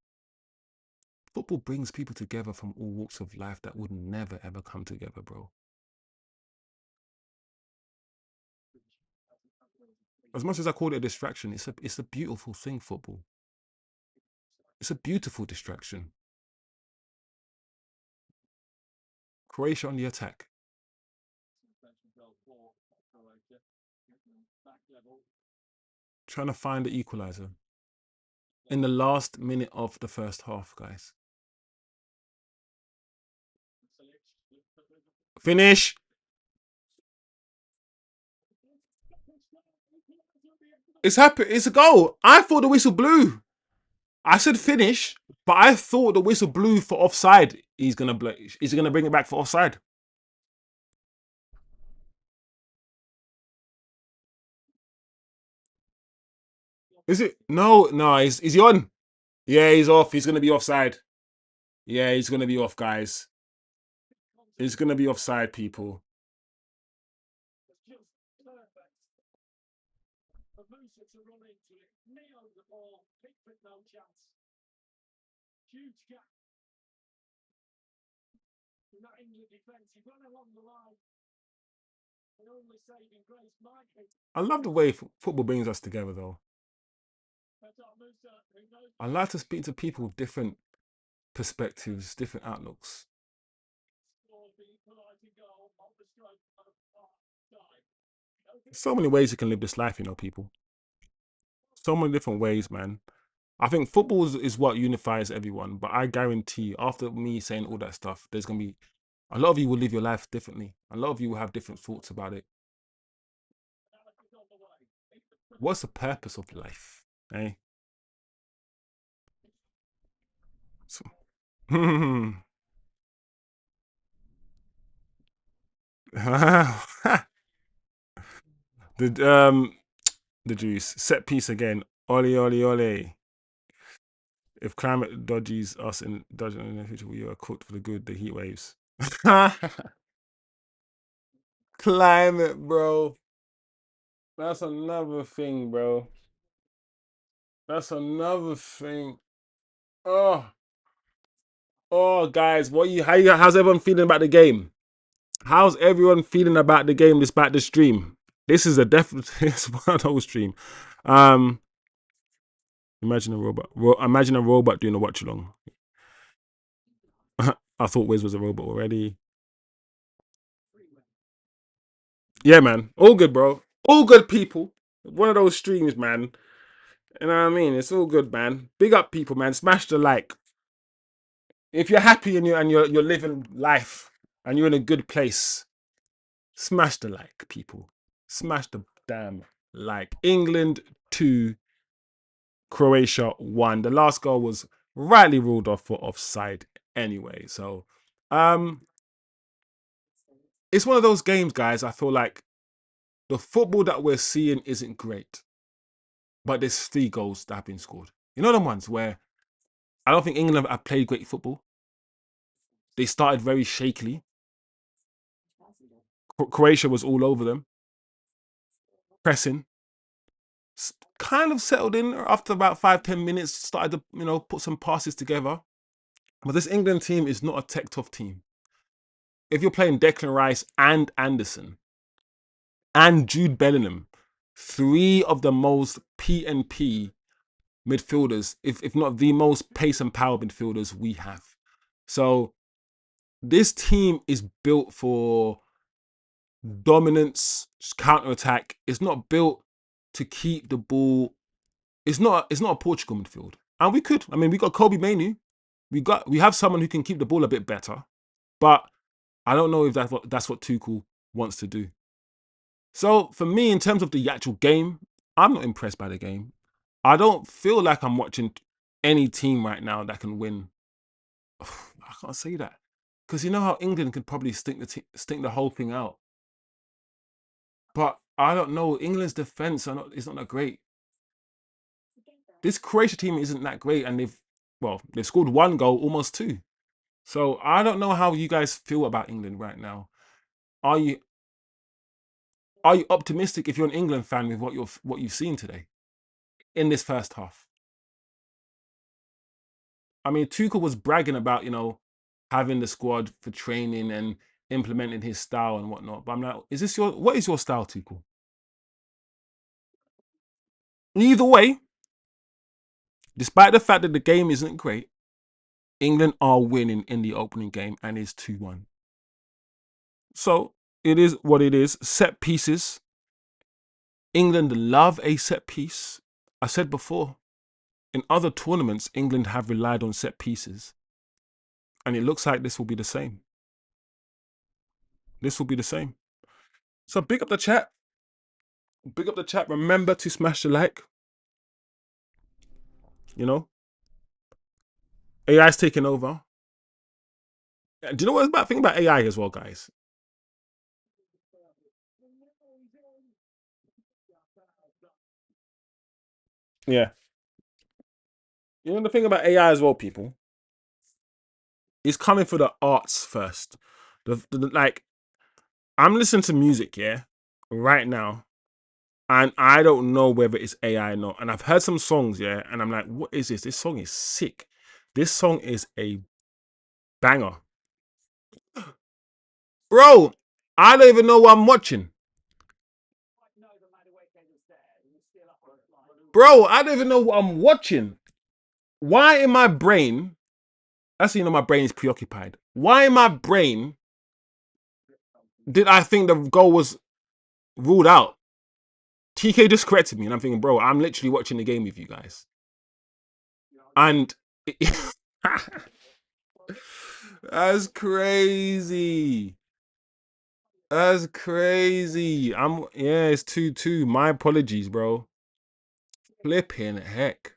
Football brings people together from all walks of life that would never ever come together, bro. As much as I call it a distraction, it's a beautiful thing, football. It's a beautiful distraction. Croatia on the attack. Trying to find the equalizer in the last minute of the first half, guys. Finish. It's happened. It's a goal. I thought the whistle blew. I said finish, but I thought the whistle blew for offside. He's gonna play. Is he gonna bring it back for offside? Is it? No, no. Is he on? Yeah, he's off. He's gonna be offside. Yeah, he's gonna be off, guys. He's gonna be offside, people. I love the way football brings us together, though. I like to speak to people with different perspectives, different outlooks. So many ways you can live this life, people. So many different ways, man. I think football is what unifies everyone, but I guarantee you, after me saying all that stuff, there's gonna be a lot of you will live your life differently. A lot of you will have different thoughts about it. What's the purpose of life? Eh? So, the the juice set piece again. Ole ole ole. If climate dodges us in dodging in the future, we are cooked for the good. The heat waves. Climate, bro. That's another thing, bro. That's another thing. Oh, oh, guys, how's everyone feeling about the game? How's everyone feeling about the game despite the stream? This is a definite it's one of those stream. Um, imagine a robot. Imagine a robot doing a watch along. I thought Wiz was a robot already. Yeah, man. All good, bro. All good, people. One of those streams, man. You know what I mean? It's all good, man. Big up, people, man. Smash the like. If you're happy and you're living life and you're in a good place, smash the like, people. Smash the damn like. England 2, Croatia 1. The last goal was rightly ruled off for offside anyway. So, um, it's one of those games, guys. I feel like the football that we're seeing isn't great, but there's 3 goals that have been scored. You know, the ones where I don't think England have played great football. They started very shakily. Croatia was all over them, pressing. Kind of settled in after about 5-10 minutes. Started to put some passes together. But this England team is not a tech tough team. If you're playing Declan Rice and Anderson and Jude Bellingham, 3 of the most P&P midfielders, if not the most pace and power midfielders we have. So this team is built for dominance, counter attack. It's not built to keep the ball. It's not a Portugal midfield, and we could. I mean, we got Kobe Mainu. We have someone who can keep the ball a bit better, but I don't know if that's what Tuchel wants to do. So for me, in terms of the actual game, I'm not impressed by the game. I don't feel like I'm watching any team right now that can win. I can't say that because you know how England could probably stink the whole thing out. But I don't know. England's defense is not that great. This Croatia team isn't that great, and they've scored 1 goal, almost 2. So I don't know how you guys feel about England right now. Are you are you optimistic if you're an England fan with what you've seen today in this first half? I mean, Tuchel was bragging about having the squad for training and implementing his style and whatnot. But I'm like, what is your style, Tuchel? Either way, despite the fact that the game isn't great, England are winning in the opening game and it's 2-1. So it is what it is. Set pieces. England love a set piece. I said before, in other tournaments, England have relied on set pieces. And it looks like this will be the same. This will be the same. So big up the chat. Big up the chat. Remember to smash the like. You know, AI's taking over. Do you know what's bad thing about AI as well, guys? Yeah. You know the thing about AI as well, people? It's coming for the arts first. Like, I'm listening to music, yeah, right now. And I don't know whether it's AI or not. And I've heard some songs, yeah, and I'm like, what is this? This song is sick. This song is a banger. Bro, I don't even know what I'm watching. Bro, I don't even know what I'm watching. Why in my brain, actually, my brain is preoccupied. Why in my brain did I think the goal was ruled out? TK just corrected me, and I'm thinking, bro, I'm literally watching the game with you guys. And that's crazy. That's crazy. Yeah, it's 2-2. My apologies, bro. Flipping heck.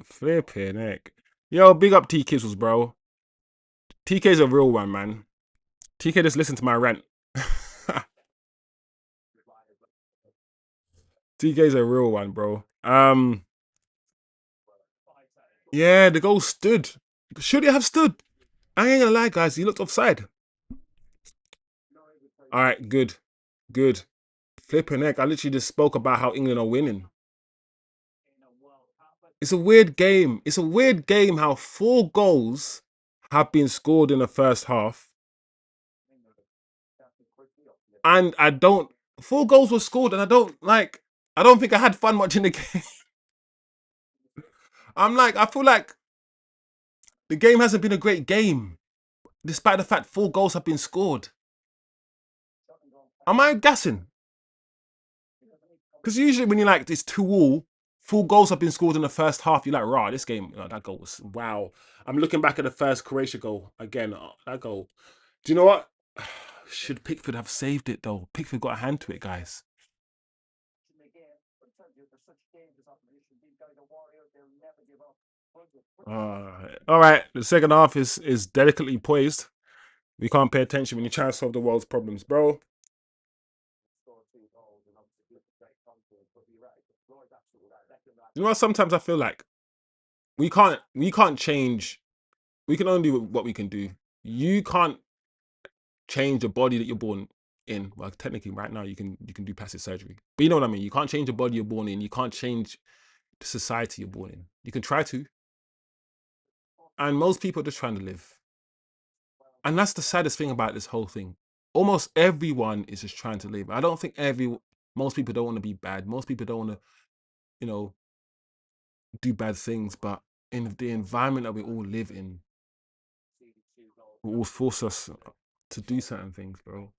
Flipping heck. Yo, big up T Kizzles, bro. TK's a real one, man. TK just listened to my rant. TK's a real one, bro. Yeah, the goal stood. Should it have stood? I ain't gonna lie, guys. He looked offside. All right, good, good. Flipping heck. I literally just spoke about how England are winning. It's a weird game. It's a weird game how 4 goals have been scored in the first half. And I don't, 4 goals were scored, and I don't think I had fun watching the game. I feel like the game hasn't been a great game, despite the fact 4 goals have been scored. Am I gassing? Because usually when you're like, it's 2-all, 4 goals have been scored in the first half, you're like, rah, this game, that goal was, wow. I'm looking back at the first Croatia goal again, that goal. Do you know what? Should Pickford have saved it though? Pickford got a hand to it, guys. All right, the second half is delicately poised. We can't pay attention when you try to solve the world's problems, bro. You know what? Sometimes I feel like we can't change. We can only do what we can do. You can't change the body that you're born in. Well, technically, right now you can do plastic surgery, but you know what I mean. You can't change the body you're born in. You can't change the society you're born in. You can try to, and most people are just trying to live. And that's the saddest thing about this whole thing. Almost everyone is just trying to live. I don't think most people don't want to be bad. Most people don't want to, you know, do bad things. But in the environment that we all live in, will force us to do certain things, bro.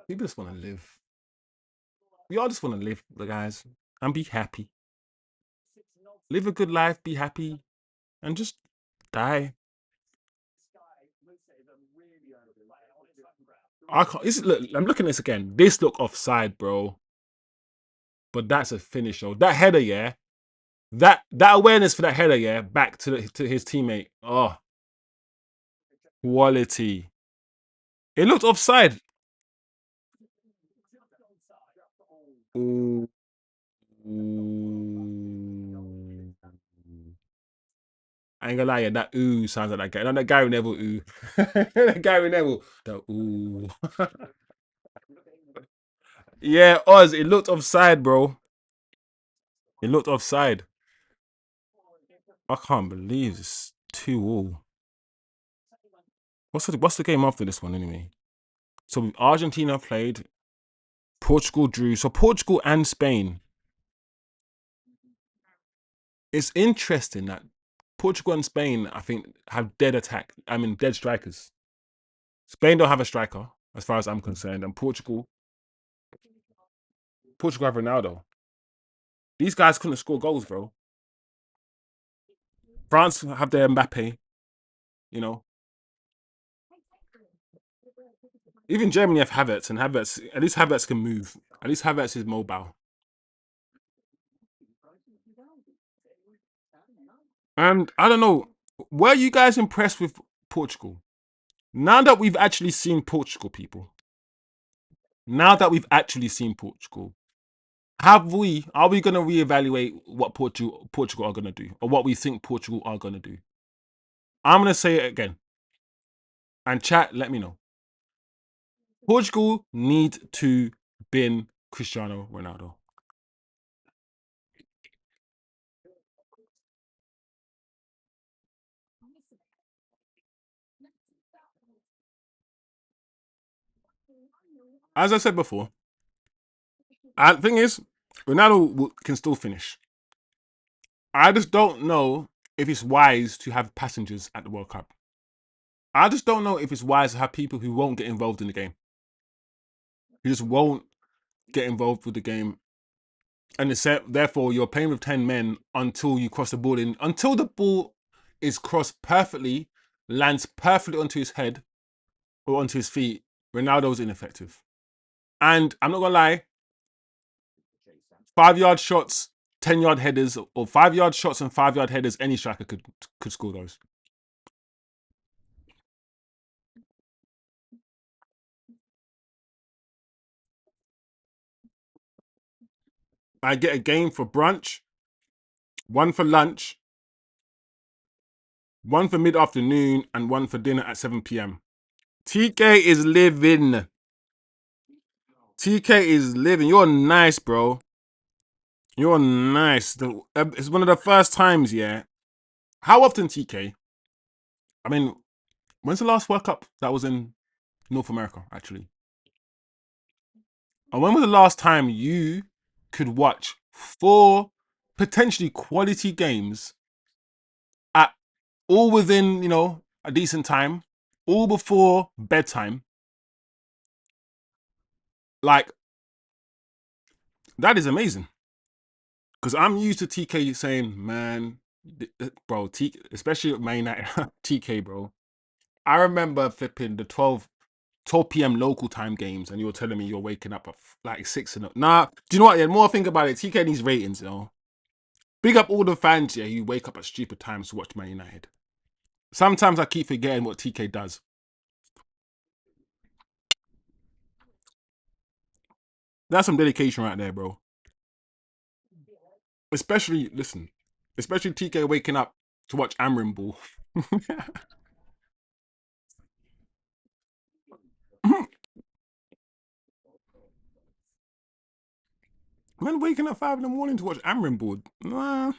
People just want to live. We all just want to live, guys, and be happy. Live a good life, be happy, and just die. I can't. Look, I'm looking at this again. This look offside, bro. But that's a finish, though. That header, yeah. That awareness for that header, yeah, back to his teammate. Oh, quality. It looked offside. Ooh. Ooh. I ain't gonna lie, yeah, that ooh sounds like that guy. Not that Gary Neville ooh. That Gary Neville. The ooh. Yeah, Oz, it looked offside, bro. It looked offside. I can't believe it's 2-all. What's the game after this one anyway? So Argentina played, Portugal drew. So Portugal and Spain. It's interesting that Portugal and Spain, I think, have dead attack. I mean, dead strikers. Spain don't have a striker. as far as I'm concerned. And Portugal have Ronaldo. These guys couldn't score goals, bro. France have their Mbappe. You know, even Germany have Havertz, and Havertz at least Havertz can move. At least Havertz is mobile. And I don't know, were you guys impressed with Portugal? Now that we've actually seen Portugal, people. Now that we've actually seen Portugal, are we going to reevaluate what Portugal are going to do, or what we think Portugal are going to do? I'm going to say it again, and chat, let me know. Portugal need to bin Cristiano Ronaldo. As I said before, the thing is, can still finish. I just don't know if it's wise to have passengers at the World Cup. I just don't know if it's wise to have people who won't get involved in the game. Who just won't get involved with the game. And therefore you're playing with 10 men until you cross the ball in, until the ball is crossed perfectly, lands perfectly onto his head or onto his feet. Ronaldo's ineffective. And I'm not gonna lie, 5 yard shots, 10 yard headers, or 5 yard shots and 5 yard headers, any striker could score those. I get a game for brunch, one for lunch, one for mid afternoon, and one for dinner at 7 p.m. TK is living. TK is living. You're nice, bro. You're nice. It's one of the first times, yeah. How often, TK? I mean, when's the last World Cup that was in North America, actually? And when was the last time you could watch four potentially quality games at all within, a decent time, all before bedtime? Like, that is amazing. Because I'm used to TK saying, man, bro, especially at Man United, TK, bro. I remember flipping the 12 p.m. local time games, and you were telling me you're waking up at like 6 and nah. Do you know what? Yeah, more I think about it, TK needs ratings, Big up all the fans, yeah, who wake up at stupid times to watch Man United. Sometimes I keep forgetting what TK does. That's some dedication right there, bro. Especially TK waking up to watch Amrin Ball. Man, waking up 5 in the morning to watch Amrin Ball. Nah.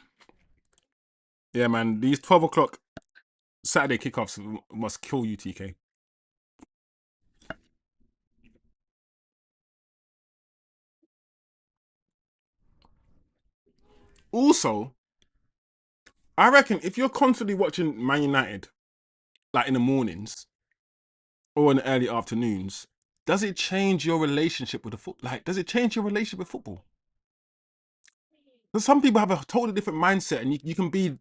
Yeah, man, these 12 o'clock Saturday kickoffs must kill you, TK. Also, I reckon if you're constantly watching Man United, like in the mornings or in the early afternoons, does it change your relationship with the foot? Like, does it change your relationship with football? Because some people have a totally different mindset, and you can be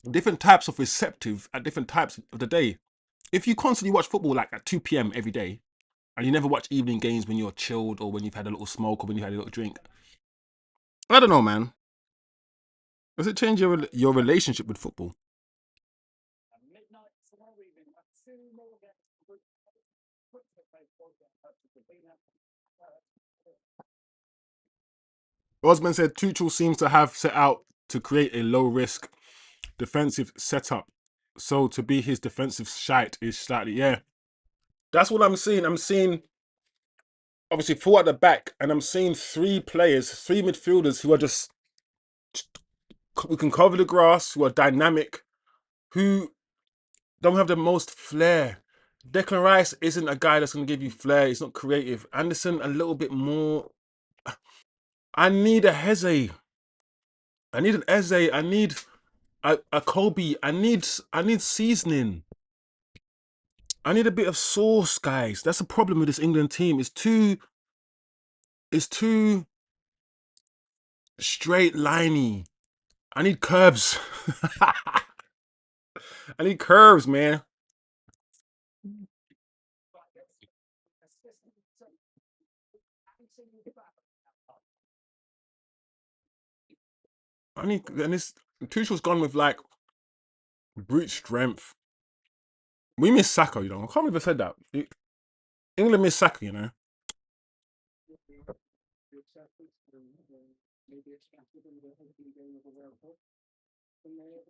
different types of receptive at different types of the day. If you constantly watch football like at 2 p.m. every day, and you never watch evening games when you're chilled or when you've had a little smoke or when you had a little drink, I don't know, man. Does it change your relationship with football? Osman said Tuchel seems to have set out to create a low risk defensive setup. So to be his defensive shite is slightly, yeah. That's what I'm seeing. I'm seeing obviously four at the back, and I'm seeing three midfielders who are just who can cover the grass, who are dynamic, who don't have the most flair. Declan Rice isn't a guy that's going to give you flair. He's not creative. Anderson a little bit more. I need a Heze. I need an Eze. I need a Kobe. I need seasoning. I need a bit of sauce, guys. That's the problem with this England team. It's too straight liney. I need curves. I need curves, man. I need and this Tuchel's gone with like brute strength. We miss Saka, you know. I can't believe I said that. England miss Saka, you know.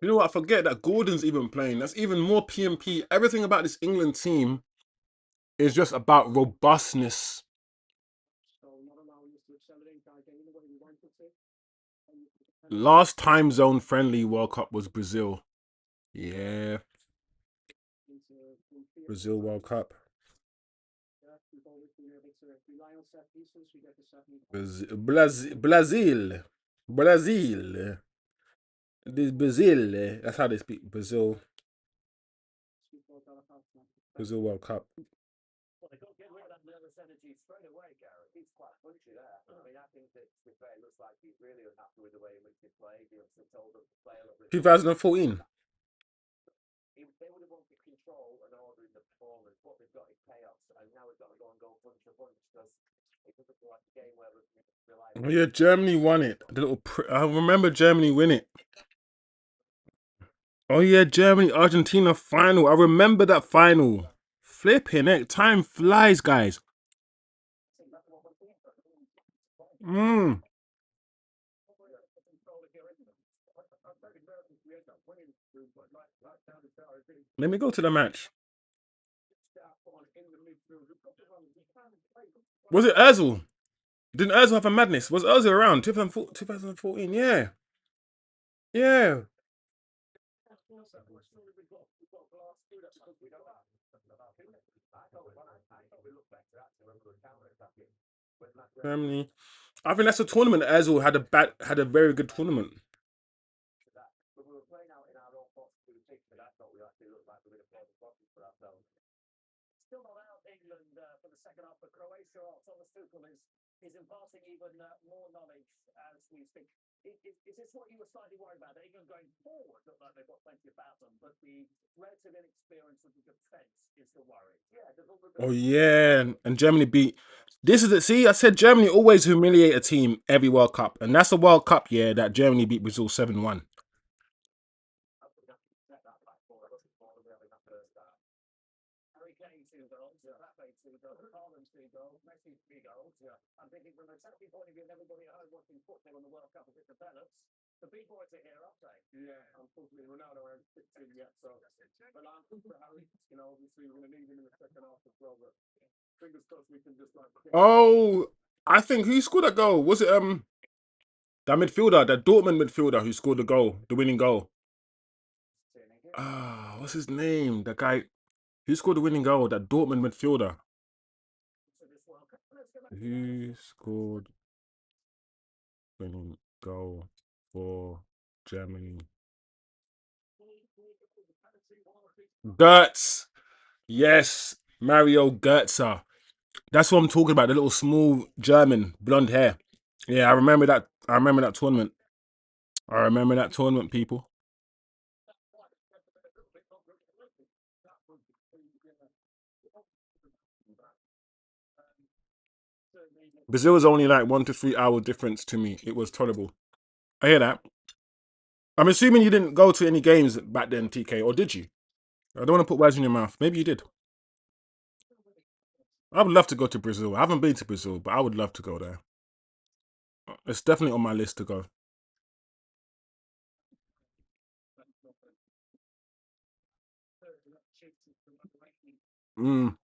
You know what? I forget that Gordon's even playing. That's even more PMP. Everything about this England team is just about robustness. Last time zone friendly World Cup was Brazil. Yeah, Brazil World Cup. Brazil. Brazil. This Brazil. That's how they speak. Brazil. Brazil World Cup. He 2014. Oh, yeah, Germany won it. I remember Germany win it. Oh yeah, Germany Argentina final. I remember that final. Flipping it. Time flies, guys. Mm. Let me go to the match. Was it Özil? Didn't Özil have a madness? Was Özil around 2014? Yeah. Yeah. Germany. I think that's a tournament. Özil had a very good tournament. Oh yeah, and Germany beat. This is it. See, I said Germany always humiliate a team every World Cup, and that's the World Cup year that Germany beat Brazil 7-1. Oh, I think who scored a goal? Was it that midfielder, that Dortmund midfielder who scored the goal, the winning goal? Ah, what's his name? The guy who scored the winning goal, that Dortmund midfielder. Who scored winning goal for Germany? Götze. Yes, Mario Götze. That's what I'm talking about. The little small German, blonde hair. Yeah, I remember that. I remember that tournament. I remember that tournament, people. Brazil was only like 1 to 3 hour difference to me. It was tolerable. I hear that. I'm assuming you didn't go to any games back then, TK, or did you? I don't want to put words in your mouth. Maybe you did. I would love to go to Brazil. I haven't been to Brazil, but I would love to go there. It's definitely on my list to go. Mm.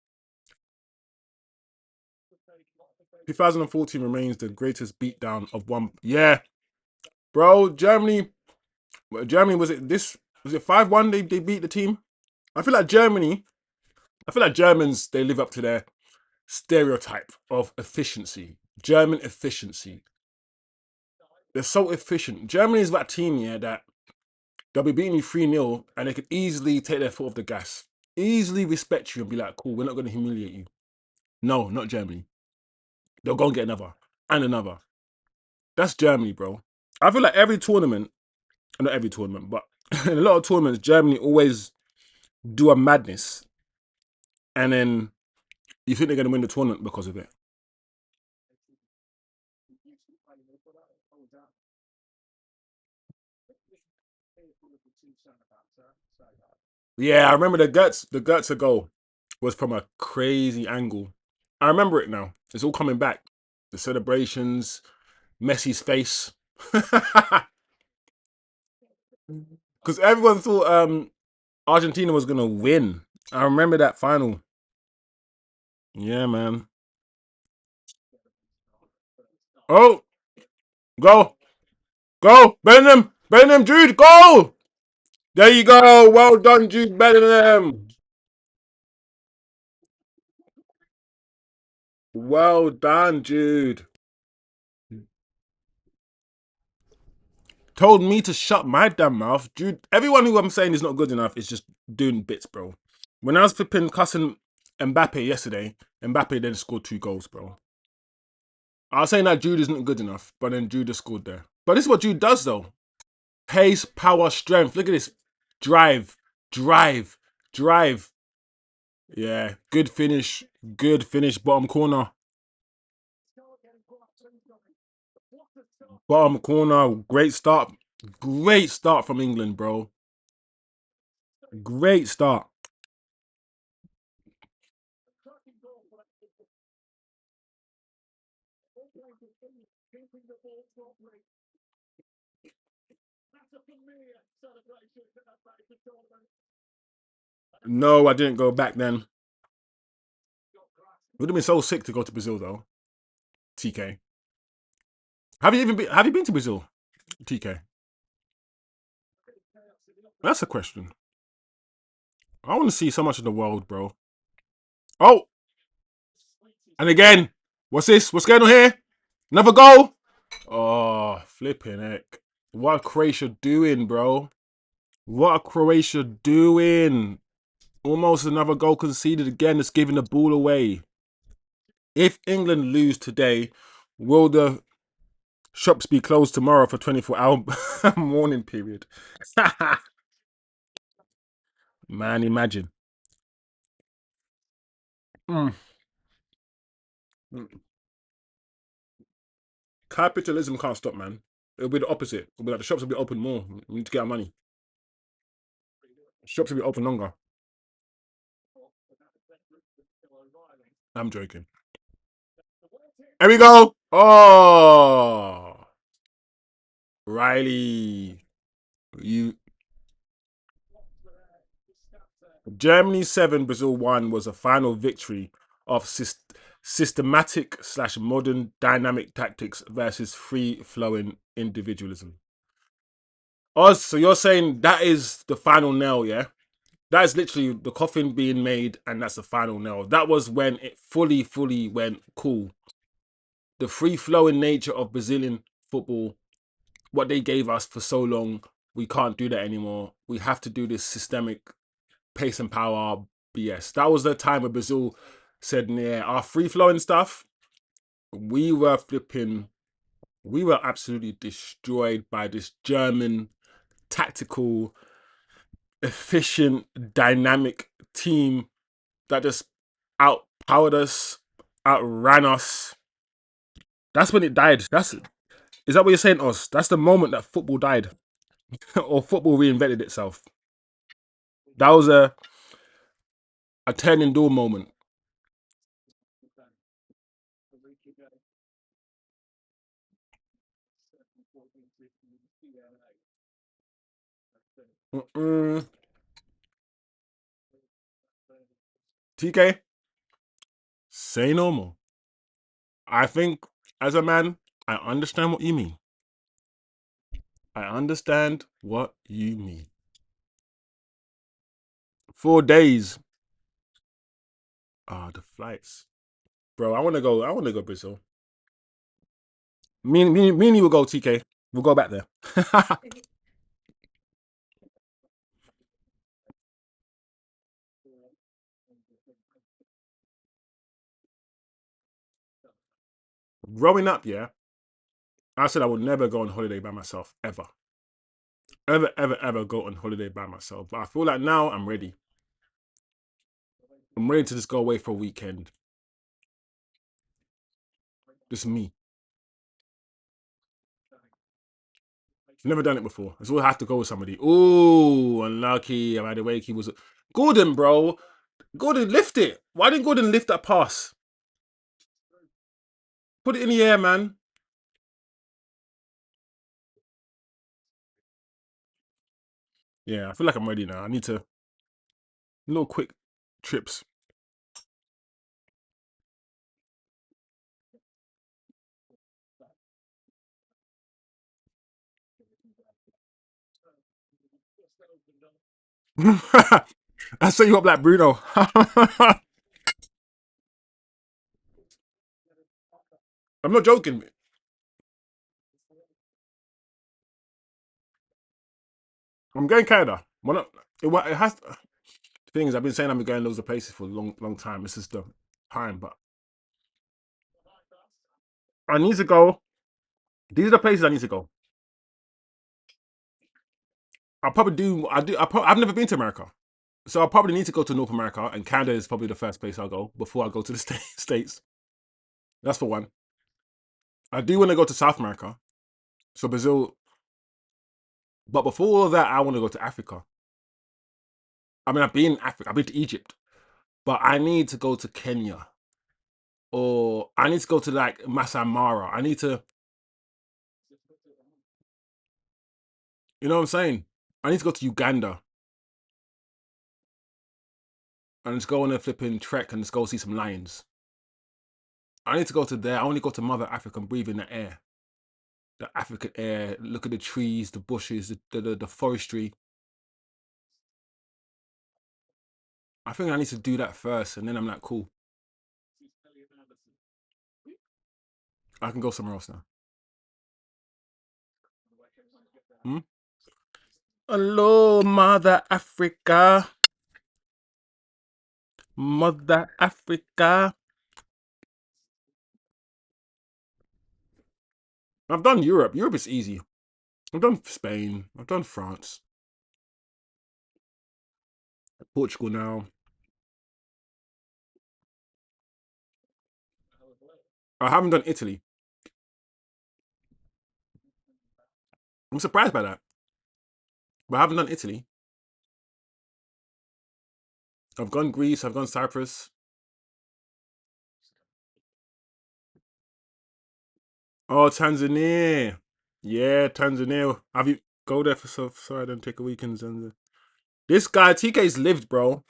2014 remains the greatest beatdown of one. Yeah, bro. Germany was it this? Was it 5-1? They beat the team. I feel like Germany. I feel like Germans. They live up to their stereotype of efficiency. German efficiency. They're so efficient. Germany is that team, yeah, that they'll be beating you 3-0 and they could easily take their foot off the gas. easily respect you and be like, cool, we're not going to humiliate you. No, not Germany. They'll go and get another and another. That's Germany, bro. I feel like every tournament, not every tournament, but in a lot of tournaments, Germany always do a madness, and then you think they're going to win the tournament because of it. Yeah, I remember the Goetze goal was from a crazy angle. I remember it now. It's all coming back. The celebrations, Messi's face. Because everyone thought Argentina was gonna win. I remember that final. Yeah, man. Oh, go, go, Bellingham, Bellingham, Jude, go! There you go. Well done, Jude Bellingham. Well done, Jude. Told me to shut my damn mouth, Jude. Everyone who I'm saying is not good enough is just doing bits, bro. When I was flipping cussing Mbappe yesterday, Mbappe then scored 2 goals, bro. I was saying that Jude isn't good enough, but then Jude has scored there. But this is what Jude does, though. Pace, power, strength. Look at this. Drive, drive, drive. Yeah, good finish. Good finish. Bottom corner. Bottom corner. Great start. Great start from England, bro. Great start. No, I didn't go back then. It would have been so sick to go to Brazil, though. TK. Have you been to Brazil? TK. That's a question. I want to see so much of the world, bro. Oh, and again, what's this? What's going on here? Another goal? Oh, flipping heck. What are Croatia doing, bro? What are Croatia doing? Almost another goal conceded again. It's giving the ball away. If England lose today, will the shops be closed tomorrow for 24-hour mourning period? Man, imagine. Mm. Capitalism can't stop, man. It'll be the opposite. It'll be like the shops will be open more. We need to get our money. Shops will be open longer. I'm joking. Here we go. Oh, Riley. You Germany 7, Brazil 1 was a final victory of systematic slash modern dynamic tactics versus free flowing individualism. Oz, so you're saying that is the final nail, yeah? That is literally the coffin being made, and that's the final nail. That was when it fully went cool. The free flowing nature of Brazilian football, what they gave us for so long, we can't do that anymore. We have to do this systemic pace and power BS. That was the time where Brazil said, yeah, our free flowing stuff, we were flipping, we were absolutely destroyed by this German tactical, efficient, dynamic team that just outpowered us, outran us. That's when it died. Is that what you're saying, Oz? That's the moment that football died, or football reinvented itself. That was a turning door moment. Mm-mm. TK, say no more. I think as a man, I understand what you mean. I understand what you mean. 4 days. Ah, the flights, bro. I want to go. I want to go Brazil. Me and you will go. TK. We'll go back there. Growing up, yeah, I said I would never go on holiday by myself ever, ever, ever, ever go on holiday by myself. But I feel like now I'm ready. I'm ready to just go away for a weekend. Just me. Never done it before. It's all have to go with somebody. Ooh, unlucky. By the way, he was Gordon, bro. Gordon, lift it. Why didn't Gordon lift that pass? Put it in the air, man. Yeah, I feel like I'm ready now. I need to little quick trips. I set you up like Bruno. I'm not joking. I'm going Canada. It has. The thing is, I've been saying I'm going loads of places for a long, long time. This is the time, but I need to go. These are the places I need to go. I'll probably do. I do. I've never been to America, so I'll probably need to go to North America, and Canada is probably the first place I'll go before I go to the States. That's for one. I do want to go to South America, so Brazil. But before all of that, I want to go to Africa. I mean, I've been in Africa. I've been to Egypt, but I need to go to Kenya, or I need to go to like Masai Mara. I need to, you know what I'm saying? I need to go to Uganda and just go on a flipping trek and just go see some lions. I need to go to there. I want to go to Mother Africa and breathe in the African air. Look at the trees, the bushes, the forestry. I think I need to do that first, and then I'm like, cool. I can go somewhere else now. Hmm? Hello, Mother Africa, Mother Africa. I've done Europe. Europe is easy. I've done Spain. I've done France, Portugal now. I haven't done Italy. I'm surprised by that, but I haven't done Italy. I've gone Greece. I've gone Cyprus. Oh, Tanzania. Yeah, Tanzania. Have you go there for so I don't take a weekend in Tanzania? This guy TK's lived, bro.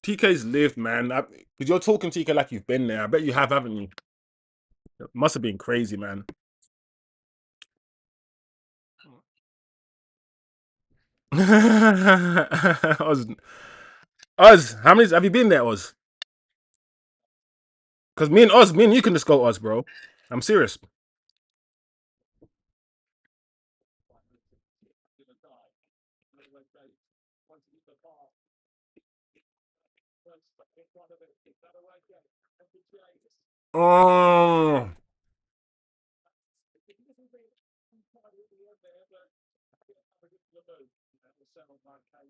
TK's lived, man. Because you're talking TK like you've been there. I bet you have, haven't you? It must have been crazy, man. Oz, Oz, how many have you been there, Oz? Because me and you can just go Oz, bro. I'm serious. Oh,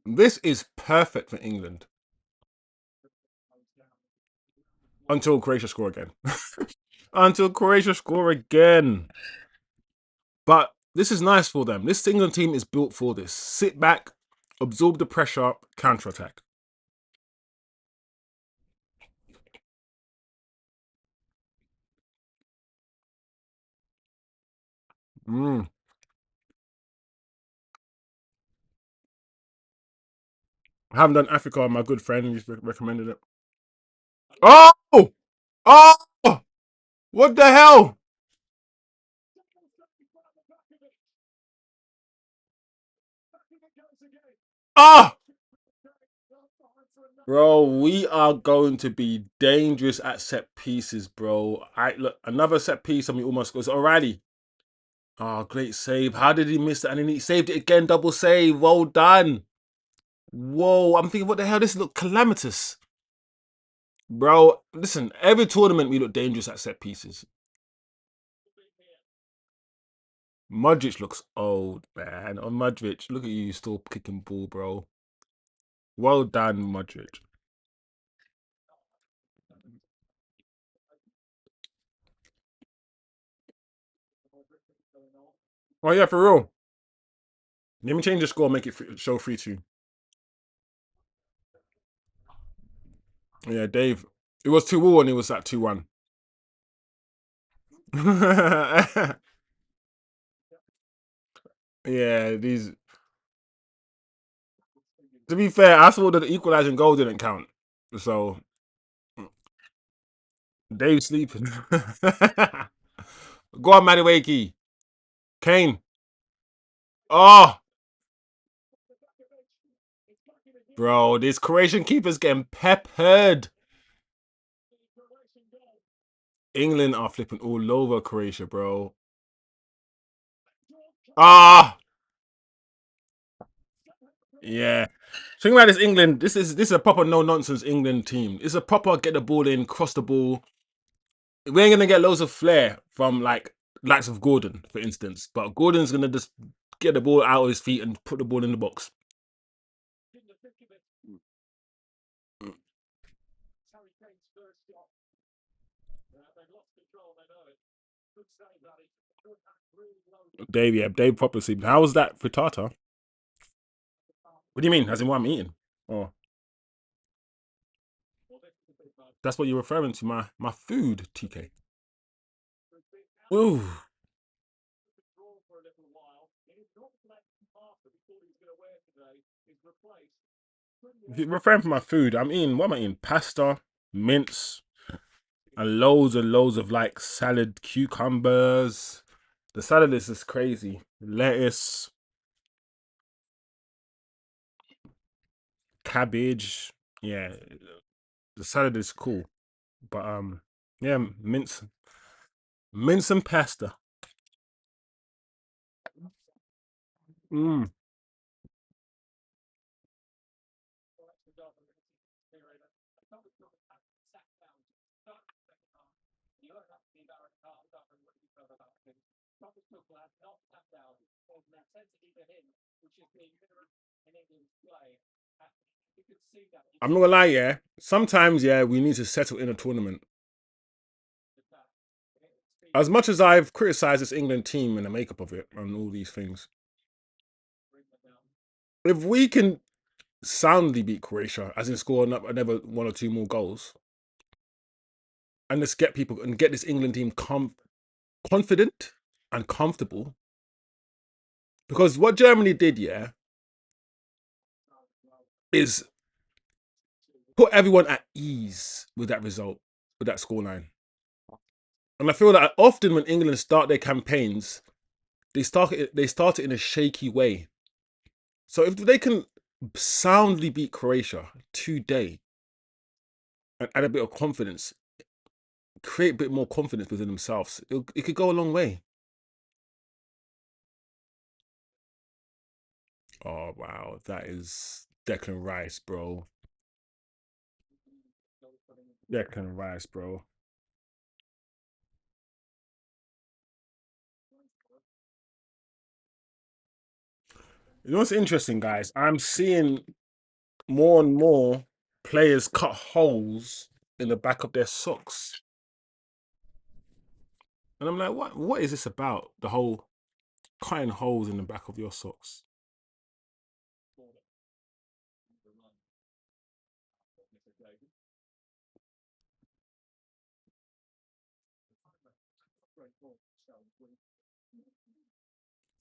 this is perfect for England until Croatia score again. Until Croatia score again. But this is nice for them. This England team is built for this. Sit back, absorb the pressure, counter attack. Mm. I haven't done Africa. My good friend just recommended it. Oh, oh, what the hell? Ah, bro, we are going to be dangerous at set pieces, bro. I look another set piece and we almost goes O'Reilly. Oh, great save. How did he miss that? And then he saved it again. Double save. Well done. Whoa, I'm thinking, what the hell? This look calamitous. Bro, listen, every tournament we look dangerous at set pieces. Modric looks old, man. On Modric, look at you still kicking ball, bro. Well done, Modric. Oh yeah, for real. Let me change the score, make it show 3-2. Yeah, Dave. It was 2-1 and it was at 2-1. Yeah, these. To be fair, I saw that the equalizing goal didn't count. So Dave's sleeping. Go on, Madueke. Kane. Oh, bro, this Croatian keeper's getting peppered. England are flipping all over Croatia, bro. Ah, yeah. Think about this England. This is a proper no nonsense England team. It's a proper get the ball in, cross the ball. We ain't gonna get loads of flair from like likes of Gordon, for instance. But Gordon's gonna just get the ball out of his feet and put the ball in the box. Dave, yeah, Dave proper sleeping. How was that frittata? What do you mean? As in what I'm eating? Oh, that's what you're referring to, my food, TK. Ooh. If you're referring to my food, I'm eating, what am I eating? Pasta, mince, and loads of like salad, cucumbers. The salad is just crazy. Lettuce, cabbage. Yeah, the salad is cool. But yeah, mince and pasta. Mm. I'm not gonna lie, yeah. Sometimes, yeah, we need to settle in a tournament. As much as I've criticized this England team and the makeup of it and all these things, if we can soundly beat Croatia, as in score another one or two more goals, and just get people and get this England team confident and comfortable, because what Germany did, yeah, is put everyone at ease with that result, with that scoreline. And I feel that often when England start their campaigns, they start it in a shaky way. So if they can soundly beat Croatia today and add a bit of confidence, create a bit more confidence within themselves, it could go a long way. Oh wow, that is Declan Rice, bro. Declan Rice, bro. You know what's interesting, guys? I'm seeing more and more players cut holes in the back of their socks. And I'm like, what is this about? The whole cutting holes in the back of your socks.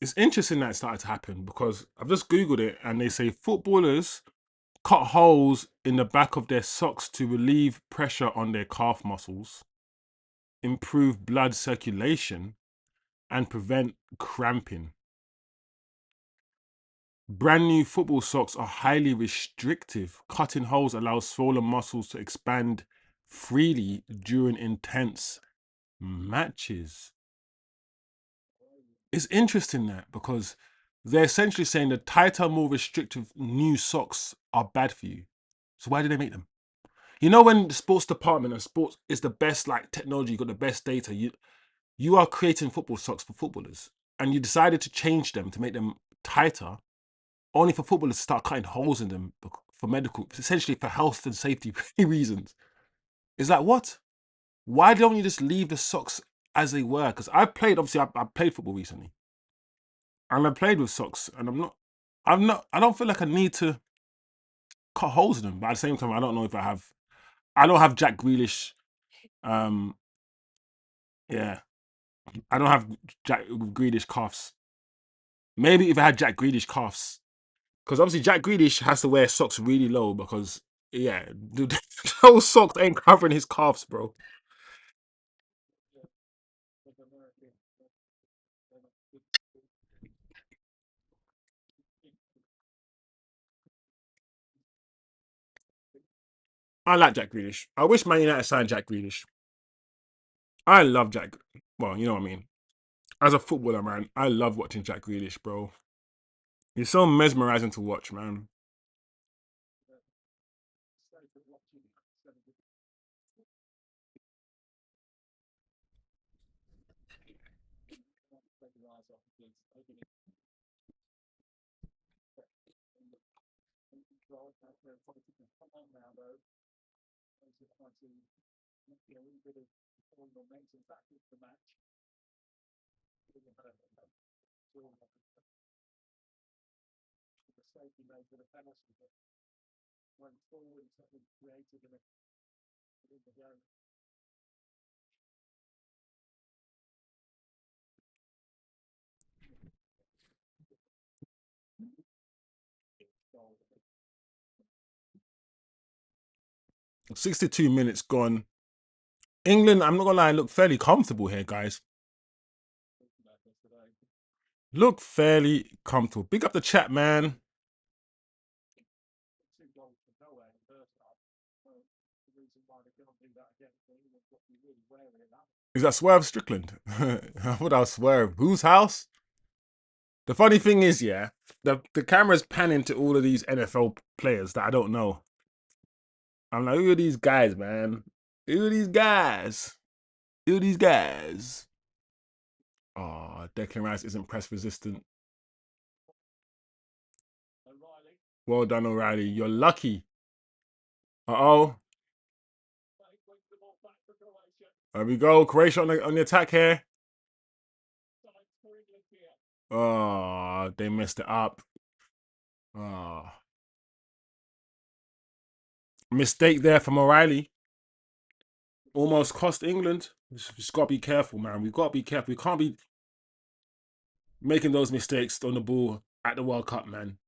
It's interesting that it started to happen because I've just Googled it and they say footballers cut holes in the back of their socks to relieve pressure on their calf muscles, improve blood circulation, and prevent cramping. Brand new football socks are highly restrictive. Cutting holes allows swollen muscles to expand freely during intense matches. It's interesting that because they're essentially saying the tighter, more restrictive new socks are bad for you. So why do they make them? You know when the sports department and sports is the best like technology, you got the best data. You are creating football socks for footballers, and you decided to change them to make them tighter, only for footballers to start cutting holes in them for medical, essentially for health and safety reasons. It's like what? Why don't you just leave the socks as they were? Because I've played, obviously, I played football recently, and I played with socks, and I don't feel like I need to cut holes in them. But at the same time, I don't know if I don't have Jack Grealish. Um, yeah, I don't have Jack Grealish cuffs. Maybe if I had Jack Grealish cuffs, because obviously Jack Grealish has to wear socks really low because yeah, dude, those socks ain't covering his calves, bro. 'I like Jack Grealish. I wish Man United signed Jack Grealish. I love Jack. Well, you know what I mean. As a footballer, man, I love watching Jack Grealish, bro. He's so mesmerizing to watch, man. 62 minutes gone. England, I'm not gonna lie, look fairly comfortable here, guys. Look fairly comfortable. Big up the chat, man. Is that Swerve Strickland? What else? Swerve? Whose house? The funny thing is, yeah, the camera's panning to all of these NFL players that I don't know. I'm like, who are these guys, man? Who are these guys? Who are these guys? Oh, Declan Rice isn't press resistant. Well done, O'Reilly. You're lucky. Uh-oh. There we go. Croatia on the attack here. Oh, they messed it up. Oh. Mistake there from O'Reilly. Almost cost England. Just got to be careful, man. We've got to be careful. We can't be making those mistakes on the ball at the World Cup, man.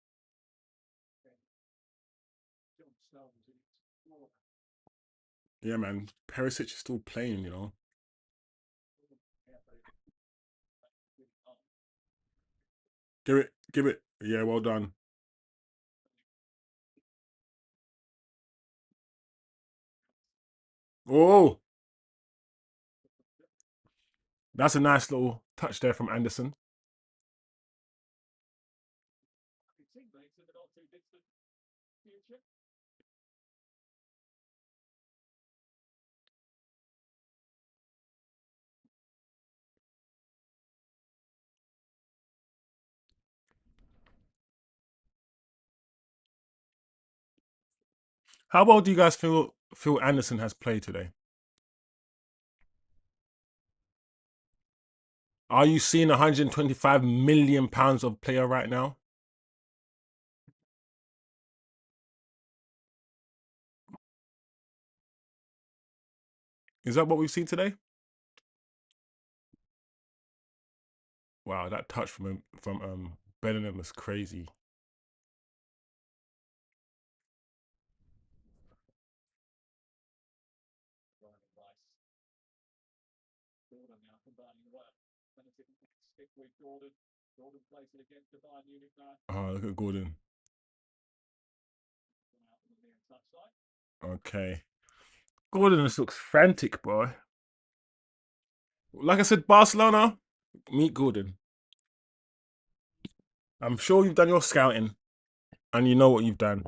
Yeah, man. Perisic is still playing, you know. Give it, give it. Yeah, well done. Oh, that's a nice little touch there from Anderson. How well do you guys feel Anderson has played today? Are you seeing 125 million pounds of player right now? Is that what we've seen today? Wow, that touch from Bellingham was crazy. Oh, look at Gordon. Okay. Gordon just looks frantic, boy. Like I said, Barcelona, meet Gordon. I'm sure you've done your scouting and you know what you've done.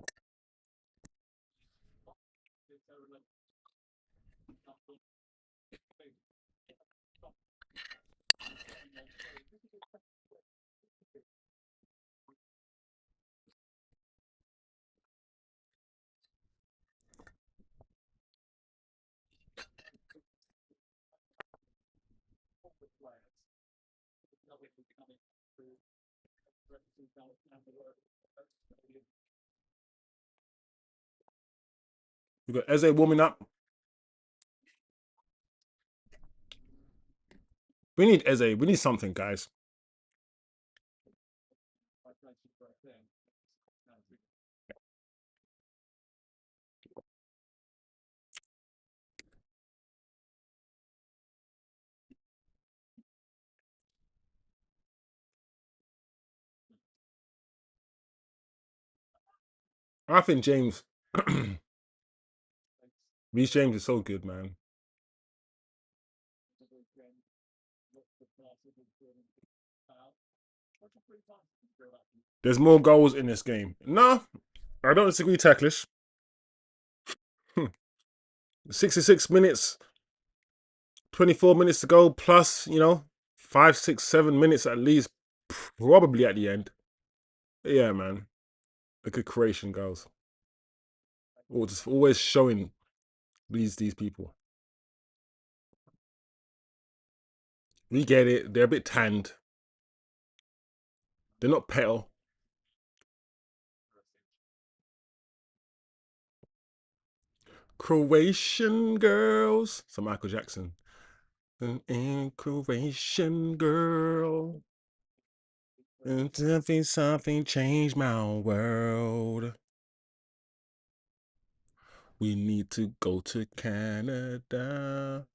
We got Eze warming up. We need Eze. We need something, guys. I think James, Reece James is so good, man. There's more goals in this game. No, I don't disagree, Tacklish. 66 minutes, 24 minutes to go, plus, 5, 6, 7 minutes at least, probably at the end. Yeah, man. Look at Croatian goals. Just always showing these people. We get it. They're a bit tanned. They're not pale. Croatian girls. So Michael Jackson. And Croatian girl. And something changed my world. We need to go to Canada.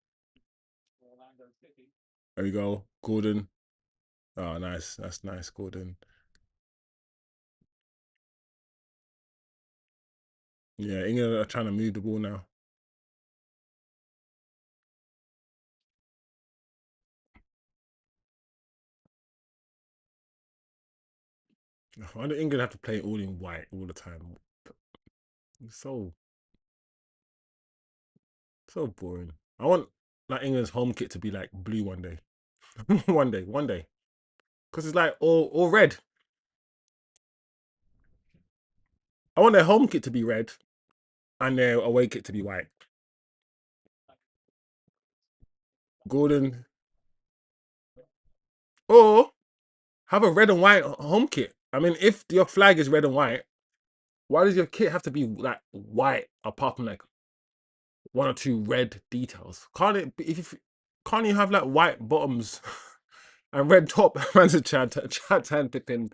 There we go. Gordon. Oh, nice. That's nice, Gordon. Yeah, England are trying to move the ball now. Why do England have to play all in white all the time? It's so boring. I want like England's home kit to be like blue one day. one day. Because it's like all red. I want their home kit to be red and their away kit to be white. Gordon. Or have a red and white home kit. I mean, if your flag is red and white, why does your kit have to be like white apart from like one or two red details? Can't it be, if you, can't you have like white bottoms and red top? Man's a Chad pipping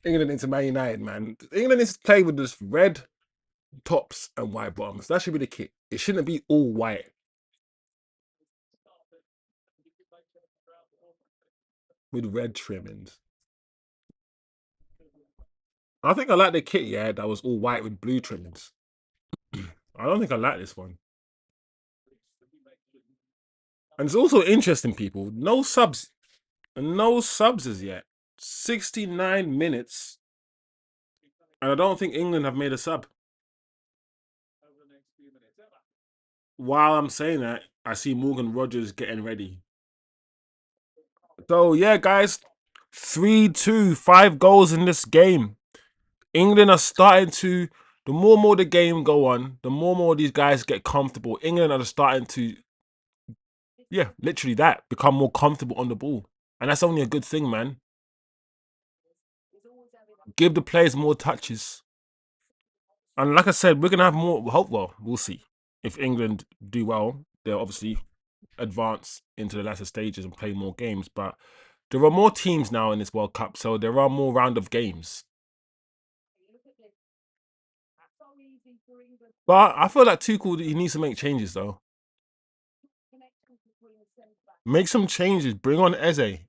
England into Man United, man. England needs to play with just red tops and white bottoms. That should be the kit. It shouldn't be all white with red trimmings. I think I like the kit, yeah, that was all white with blue trimmings. I don't think I like this one. And it's also interesting, people. No subs as yet. 69 minutes, and I don't think England have made a sub. While I'm saying that, I see Morgan Rogers getting ready. So yeah, guys, 3-2, 5 goals in this game. England are starting to. The more and more the game go on, the more and more these guys get comfortable. England are starting to, yeah, literally that, become more comfortable on the ball, and that's only a good thing, man. Give the players more touches, and like I said, we're gonna have more hope. Well, we'll see. If England do well, they'll obviously advance into the latter stages and play more games. But there are more teams now in this World Cup, so there are more round of games. But I feel like Tuchel, he needs to make changes though. Make some changes. Bring on Eze.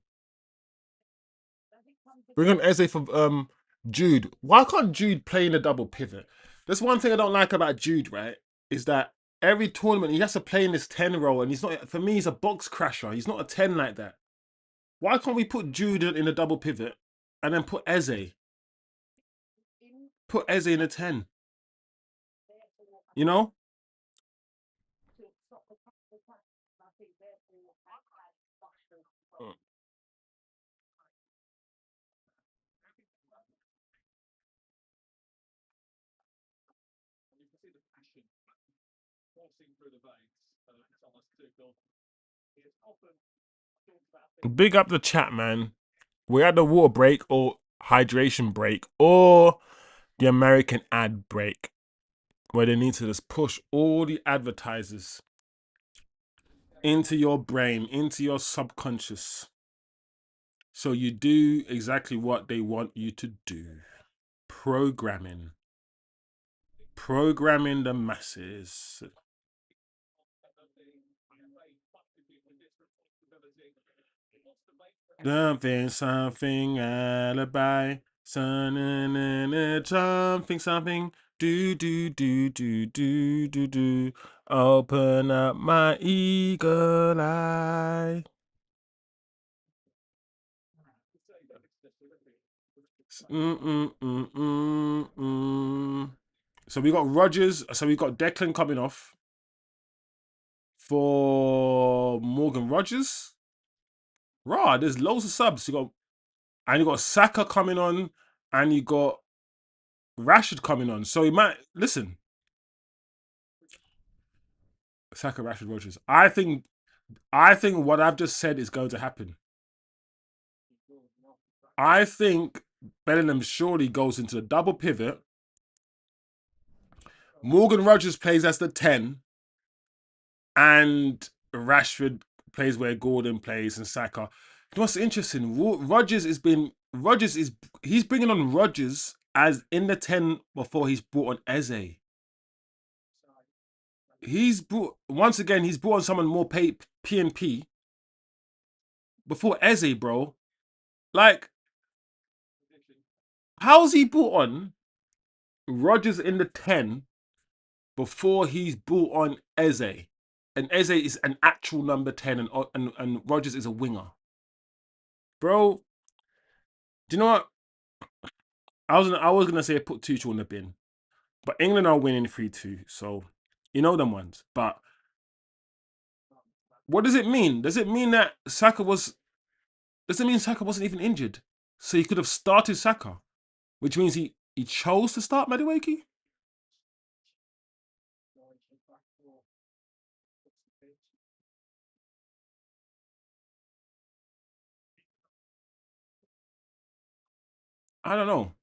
Bring on Eze for Jude. Why can't Jude play in a double pivot? That's one thing I don't like about Jude, right? Is that every tournament he has to play in this 10 role, and he's not. For me, he's a box crasher. He's not a 10 like that. Why can't we put Jude in a double pivot and then put Eze? Put Eze in a 10. You know? Big up the chat, man. We're at the water break or hydration break or the American ad break where they need to just push all the advertisers into your brain, into your subconscious. So you do exactly what they want you to do. Programming. Programming the masses. Something, alibi. Something. Do. Open up my eagle eye. So we got Rogers. So we got Declan coming off for Morgan Rogers. Raw, there's loads of subs. You got Saka coming on, and you got Rashford coming on. So he might listen. Saka, Rashford, Rogers. I think what I've just said is going to happen. I think Bellingham surely goes into the double pivot. Morgan Rogers plays as the 10, and Rashford plays where Gordon plays and Saka. You know what's interesting? Rogers is he's bringing on Rogers as in the 10 before he's brought on Eze. He's brought on someone more P and P before Eze, bro. Like, how's he brought on Rogers in the 10 before he's brought on Eze? And Eze is an actual number 10 and Rogers is a winger. Bro, do you know what? I was gonna say put Tuchel in the bin. But England are winning 3-2, so you know them ones. But what does it mean? Does it mean that does it mean Saka wasn't even injured? So he could have started Saka, which means he chose to start Madueke? I don't know.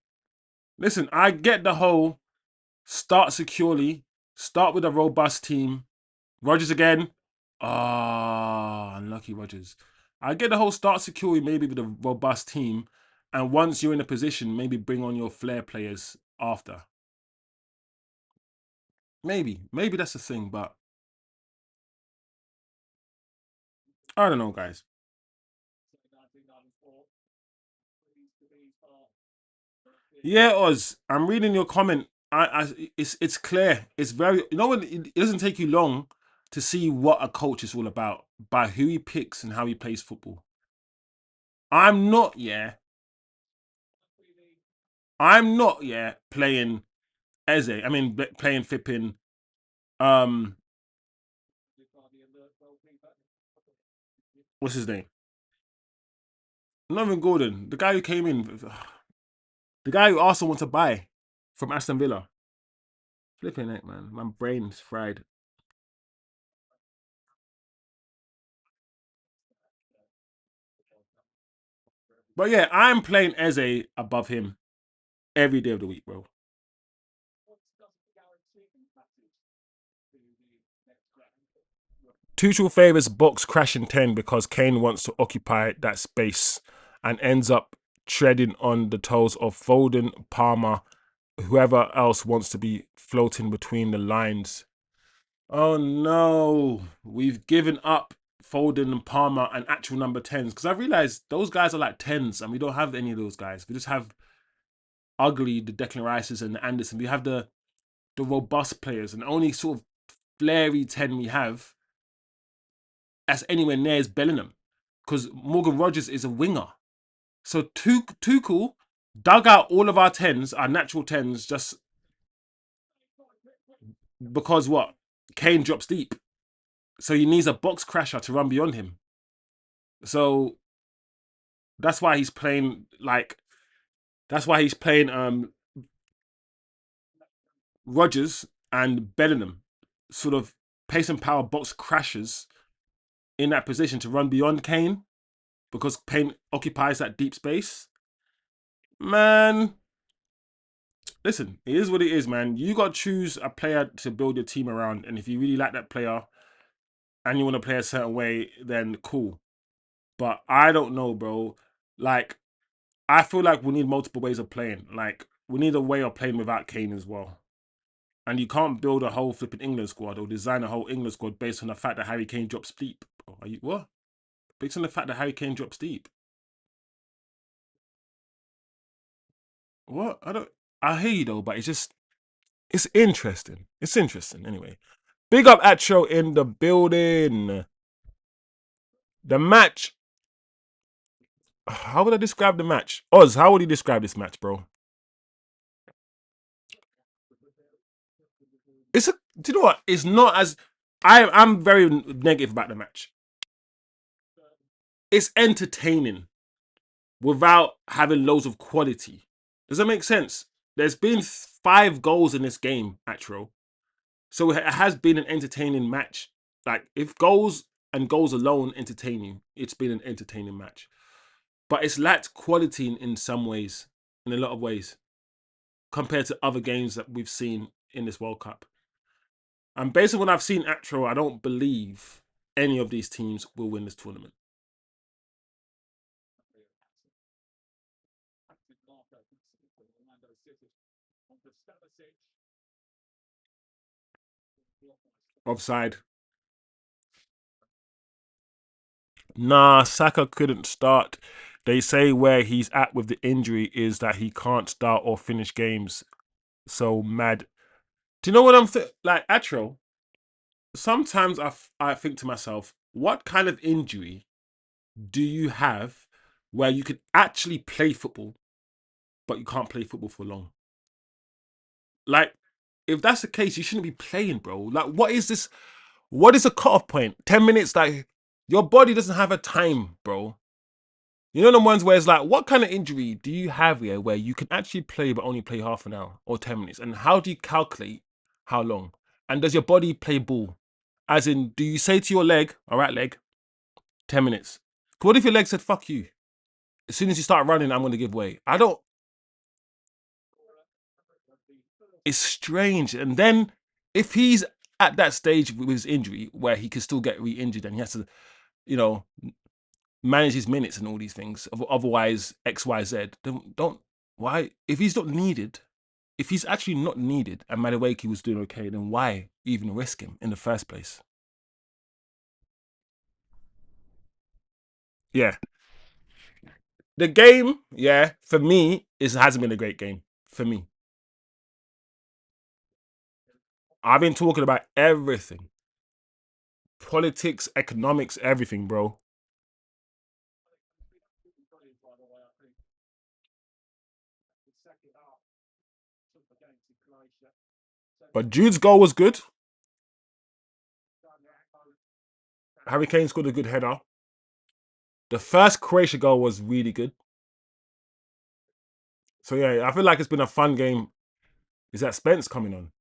Listen, I get the whole start securely, start with a robust team. Rogers again. Ah, unlucky Rogers. I get the whole start securely, maybe with a robust team. And once you're in a position, maybe bring on your flair players after. Maybe that's the thing, but I don't know, guys. Yeah, Oz, I'm reading your comment. It's clear. It's very, when it doesn't take you long to see what a coach is all about by who he picks and how he plays football. I'm not, yeah. I'm not, yeah, playing Eze. I mean, playing flipping. Um, what's his name? Not even Gordon. The guy who came in, the guy who Arsenal want to buy from Aston Villa. Flipping it, man. My brain's fried. But yeah, I'm playing Eze above him every day of the week, bro. Tuchel favours box crashing 10 because Kane wants to occupy that space and ends up treading on the toes of Foden, Palmer, whoever else wants to be floating between the lines. Oh no, we've given up Foden and Palmer and actual number 10s because I realized those guys are like 10s and we don't have any of those guys. We just have ugly, the Declan Rices and the Anderson. We have the robust players and the only sort of flary 10 we have as anywhere near is Bellingham because Morgan Rogers is a winger. So Tuchel dug out all of our 10s, our natural 10s, just because what? Kane drops deep. So he needs a box crasher to run beyond him. So That's why he's playing like. That's why he's playing Rodgers and Bellingham, sort of pace and power box crashes in that position to run beyond Kane because Kane occupies that deep space. Man, listen, it is what it is, man. You got to choose a player to build your team around, and if you really like that player and you want to play a certain way, then cool. But I don't know, bro. Like, I feel like we need multiple ways of playing. Like, we need a way of playing without Kane as well. And you can't build a whole flipping England squad or design a whole England squad based on the fact that Harry Kane drops deep. Bro, are you what? Based on the fact that Harry Kane drops deep. What? I don't. I hear you though, but it's interesting. It's interesting anyway. Big up Atro in the building. The match. How would I describe the match? Oz, how would you describe this match, bro? It's a. Do you know what? It's not as. I'm very negative about the match. It's entertaining without having loads of quality. Does that make sense? There's been 5 goals in this game, Atro. So it has been an entertaining match. Like, if goals and goals alone entertain you, it's been an entertaining match. But it's lacked quality in some ways, in a lot of ways, compared to other games that we've seen in this World Cup. And based on what I've seen, Atro, I don't believe any of these teams will win this tournament. Offside. Nah, Saka couldn't start. They say where he's at with the injury is that he can't start or finish games. So mad. Do you know what like, Atro? Sometimes I think to myself, what kind of injury do you have where you could actually play football, but you can't play football for long? Like, if that's the case, you shouldn't be playing, bro. Like, what is this? What is a cutoff point? 10 minutes? Like, your body doesn't have a time, bro. You know the ones where it's like, what kind of injury do you have here where you can actually play but only play half an hour or 10 minutes? And how do you calculate how long? And does your body play ball? As in, do you say to your leg, all right, leg, 10 minutes? What if your leg said, fuck you? As soon as you start running, I'm going to give way. I don't, it's strange. And then if he's at that stage with his injury where he can still get re-injured and he has to, you know, manage his minutes and all these things, otherwise X, Y, Z, don't, why, if he's not needed, if he's actually not needed and Madueke was doing okay, then why even risk him in the first place? Yeah. The game, yeah, for me, hasn't been a great game. For me. I've been talking about everything. Politics, economics, everything, bro. But Jude's goal was good. Harry Kane scored a good header. The first Croatia goal was really good. So yeah, I feel like it's been a fun game. Is that Spence coming on?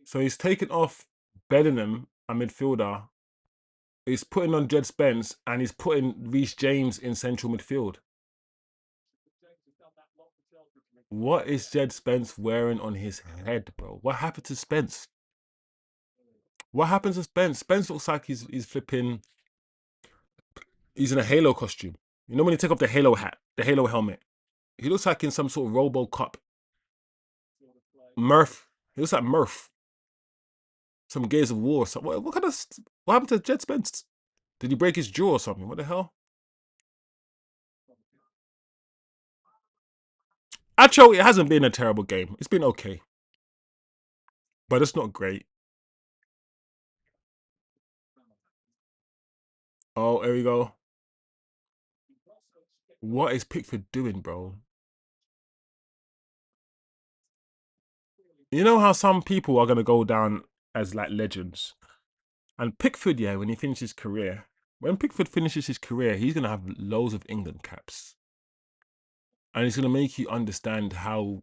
So he's taken off Bellingham, a midfielder. He's putting on Jed Spence and he's putting Reece James in central midfield. What is Jed Spence wearing on his head, bro? What happened to Spence? What happens to Spence? Spence looks like he's flipping. He's in a Halo costume. You know when you take off the Halo hat, the Halo helmet. He looks like in some sort of RoboCop. Murph. He looks like Murph. Some Gears of War. So what kind of what happened to Jed Spence? Did he break his jaw or something? What the hell? Actually, it hasn't been a terrible game. It's been okay, but it's not great. Oh, here we go. What is Pickford doing, bro? You know how some people are gonna go down as like legends, and Pickford, yeah, when he finished his career, when Pickford finishes his career, he's gonna have loads of England caps, and it's gonna make you understand how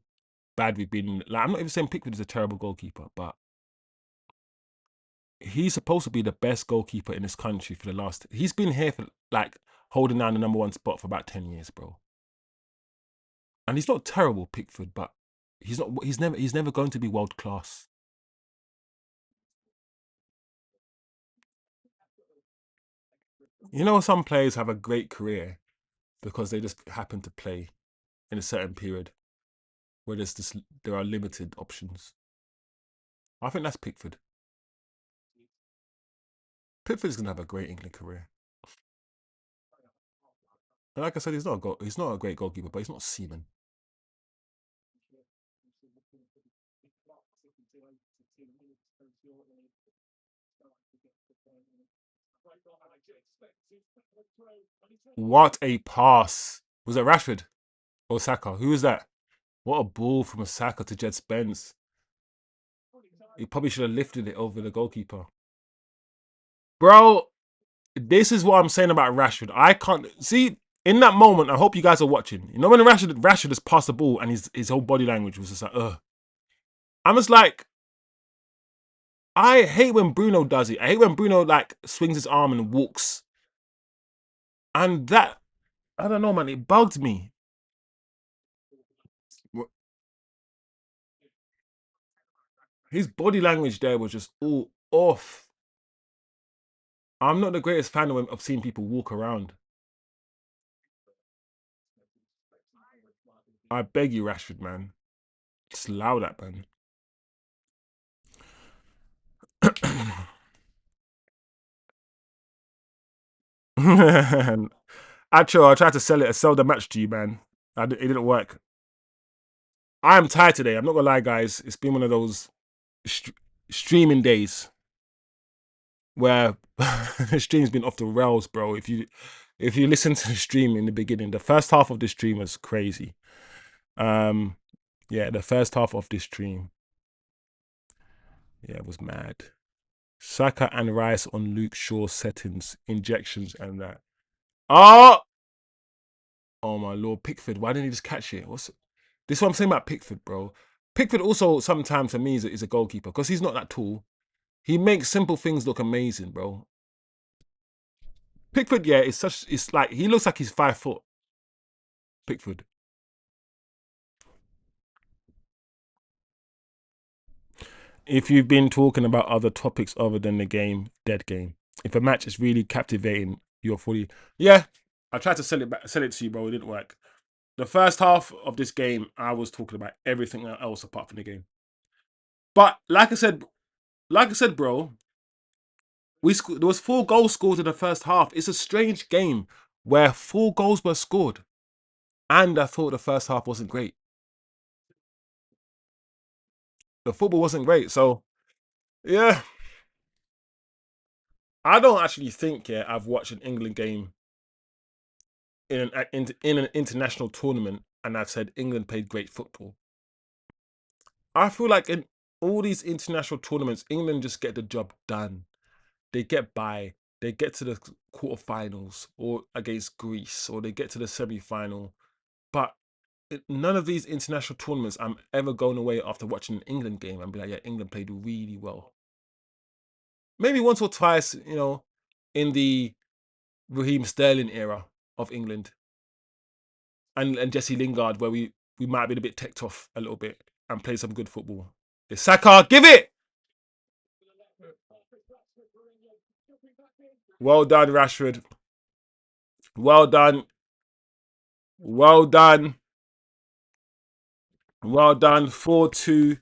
bad we've been. Like, I'm not even saying Pickford is a terrible goalkeeper, but he's supposed to be the best goalkeeper in this country for the last. He's been here for like holding down the number one spot for about 10 years, bro. And he's not terrible, Pickford, but he's not. He's never going to be world class. You know, some players have a great career because they just happen to play in a certain period where there are limited options. I think that's Pickford. Pickford's gonna have a great England career. And like I said, he's not a great goalkeeper, but he's not Seaman. What a pass! Was it Rashford or Saka? Who was that? What a ball from a Saka to Jed Spence. He probably should have lifted it over the goalkeeper. Bro, this is what I'm saying about Rashford. I can't see in that moment. I hope you guys are watching. You know when Rashford has passed the ball and his whole body language was just like, ugh. I'm just like, I hate when Bruno does it. I hate when Bruno like swings his arm and walks. And that, I don't know, man. It bugged me. His body language there was just all off. I'm not the greatest fan of seeing people walk around. I beg you, Rashford, man. Just allow that, man. Actually, I tried to sell the match to you, man. It didn't work. I am tired today. I'm not gonna lie, guys. It's been one of those st- streaming days where the stream's been off the rails, bro. If you listen to the stream in the beginning, the first half of the stream was crazy. Um, yeah, the first half of this stream, yeah, it was mad. Saka and Rice on Luke Shaw settings, injections, and that. Oh, oh my lord, Pickford! Why didn't he just catch it? This? Is what I'm saying about Pickford, bro. Pickford also sometimes for me is a goalkeeper because he's not that tall. He makes simple things look amazing, bro. Pickford, yeah, it's like he looks like he's 5 foot. Pickford. If you've been talking about other topics other than the game, dead game. If a match is really captivating, you're fully. Yeah, I tried to sell it to you, bro. It didn't work. The first half of this game, I was talking about everything else apart from the game. But like I said, bro, there was 4 goals scored in the first half. It's a strange game where 4 goals were scored, and I thought the first half wasn't great. The football wasn't great, so yeah. I don't actually think I've watched an England game in an international tournament and I've said England played great football. I feel like in all these international tournaments, England just get the job done. They get by. They get to the quarterfinals or against Greece, or they get to the semi-final. But none of these international tournaments, I'm ever going away after watching an England game and be like, yeah, England played really well. Maybe once or twice, in the Raheem Sterling era of England and Jesse Lingard, where we might have been a bit teched off a little bit and played some good football. Saka, give it! Well done, Rashford. Well done. Well done. Well done. 4-2.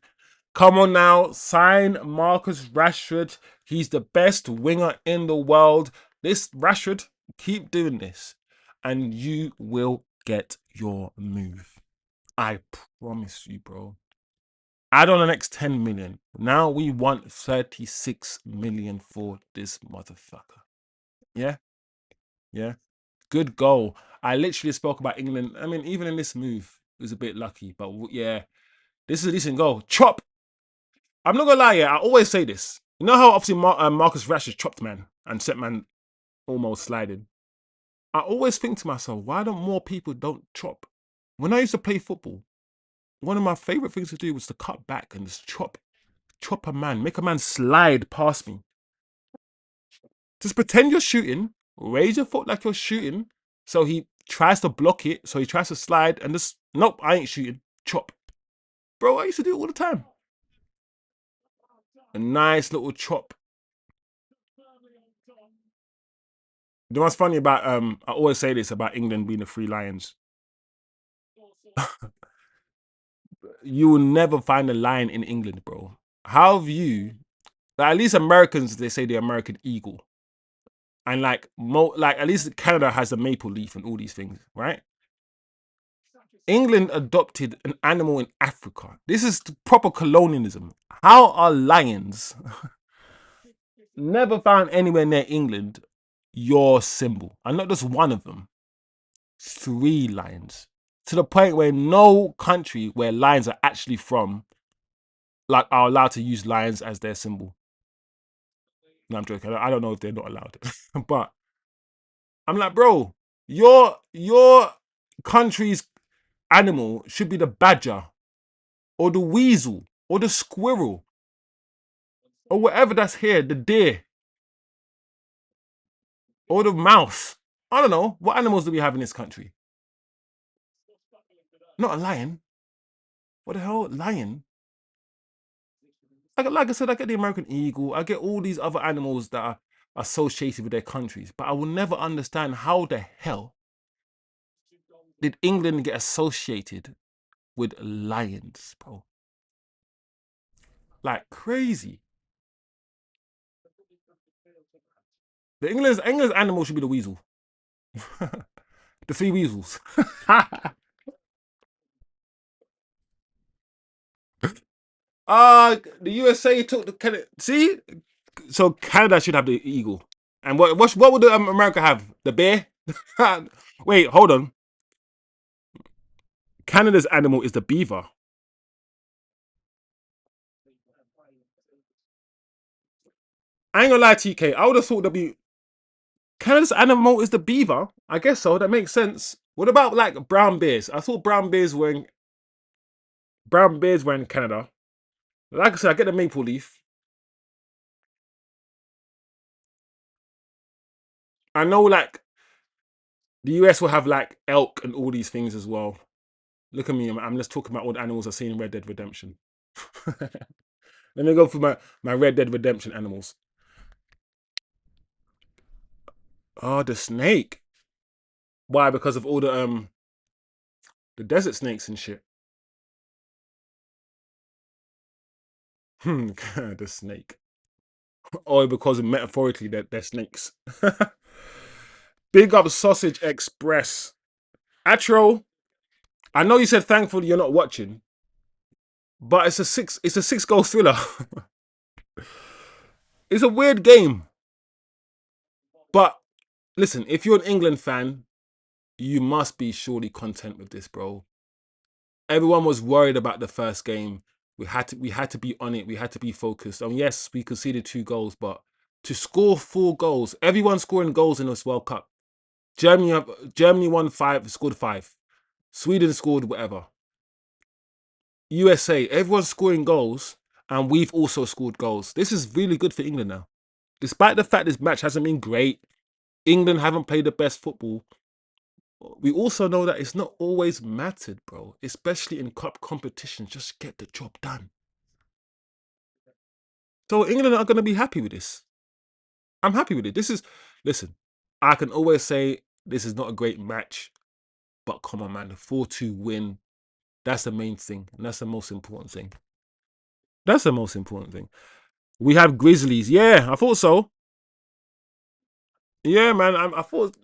Come on now. Sign Marcus Rashford. He's the best winger in the world. This Rashford, keep doing this. And you will get your move. I promise you, bro. Add on the next 10 million. Now we want 36 million for this motherfucker. Yeah? Yeah. Good goal. I literally spoke about England. I mean, even in this move, it was a bit lucky. But yeah, this is a decent goal. Chop. I'm not going to lie, yeah. I always say this. You know how obviously Marcus Rashford chopped man and set man almost sliding. I always think to myself, why don't more people don't chop? When I used to play football, one of my favorite things to do was to cut back and just chop a man, make a man slide past me. Just pretend you're shooting, raise your foot like you're shooting. So he tries to block it, so he tries to slide and just, nope, I ain't shooting. Chop. Bro, I used to do it all the time. A nice little chop. You know what's funny about I always say this about England being the Three Lions. You will never find a lion in England, bro. How have you, like, at least Americans, they say the American eagle. And like at least Canada has a maple leaf and all these things, right? England adopted an animal in Africa. This is proper colonialism. How are lions never found anywhere near England your symbol? And not just one of them, three lions. To the point where no country where lions are actually from, like, are allowed to use lions as their symbol. No, I'm joking. I don't know if they're not allowed. But I'm like, bro, your country's animal should be the badger or the weasel or the squirrel or whatever that's here, the deer or the mouse. I don't know. What animals do we have in this country? Not a lion. What the hell? Lion? Like I said, I get the American eagle. I get all these other animals that are associated with their countries. But I will never understand how the hell did England get associated with lions, bro? Like crazy. The England's animal should be the weasel. The three weasels. The USA took the Canada. See, so Canada should have the eagle. And what would America have? The bear? Wait, hold on. Canada's animal is the beaver. I ain't gonna lie to you, Kate. I would have thought that'd be Canada's animal is the beaver. I guess so. That makes sense. What about like brown bears? I thought brown bears were in Canada. Like I said, I get the maple leaf. I know like the US will have like elk and all these things as well. Look at me. I'm just talking about all the animals I see in Red Dead Redemption. Let me go for my Red Dead Redemption animals. Oh, the snake. Why? Because of all the desert snakes and shit. The snake. Or because metaphorically they're snakes. Big up Sausage Express. Atro, I know you said thankfully you're not watching, but it's a six goal thriller. It's a weird game. But listen, if you're an England fan, you must be surely content with this, bro. Everyone was worried about the first game. We had to be on it. We had to be focused. And yes, we conceded 2 goals, but to score 4 goals, everyone scoring goals in this World Cup. Germany won 5, scored 5. Sweden scored whatever. USA, everyone's scoring goals, and we've also scored goals. This is really good for England now. Despite the fact this match hasn't been great, England haven't played the best football. We also know that it's not always mattered, bro. Especially in cup competitions, just get the job done. So England are going to be happy with this. I'm happy with it. Listen, I can always say this is not a great match, but come on, man, the 4-2 win, that's the main thing. And that's the most important thing. That's the most important thing. We have Grizzlies. Yeah, I thought so. Yeah, man, I thought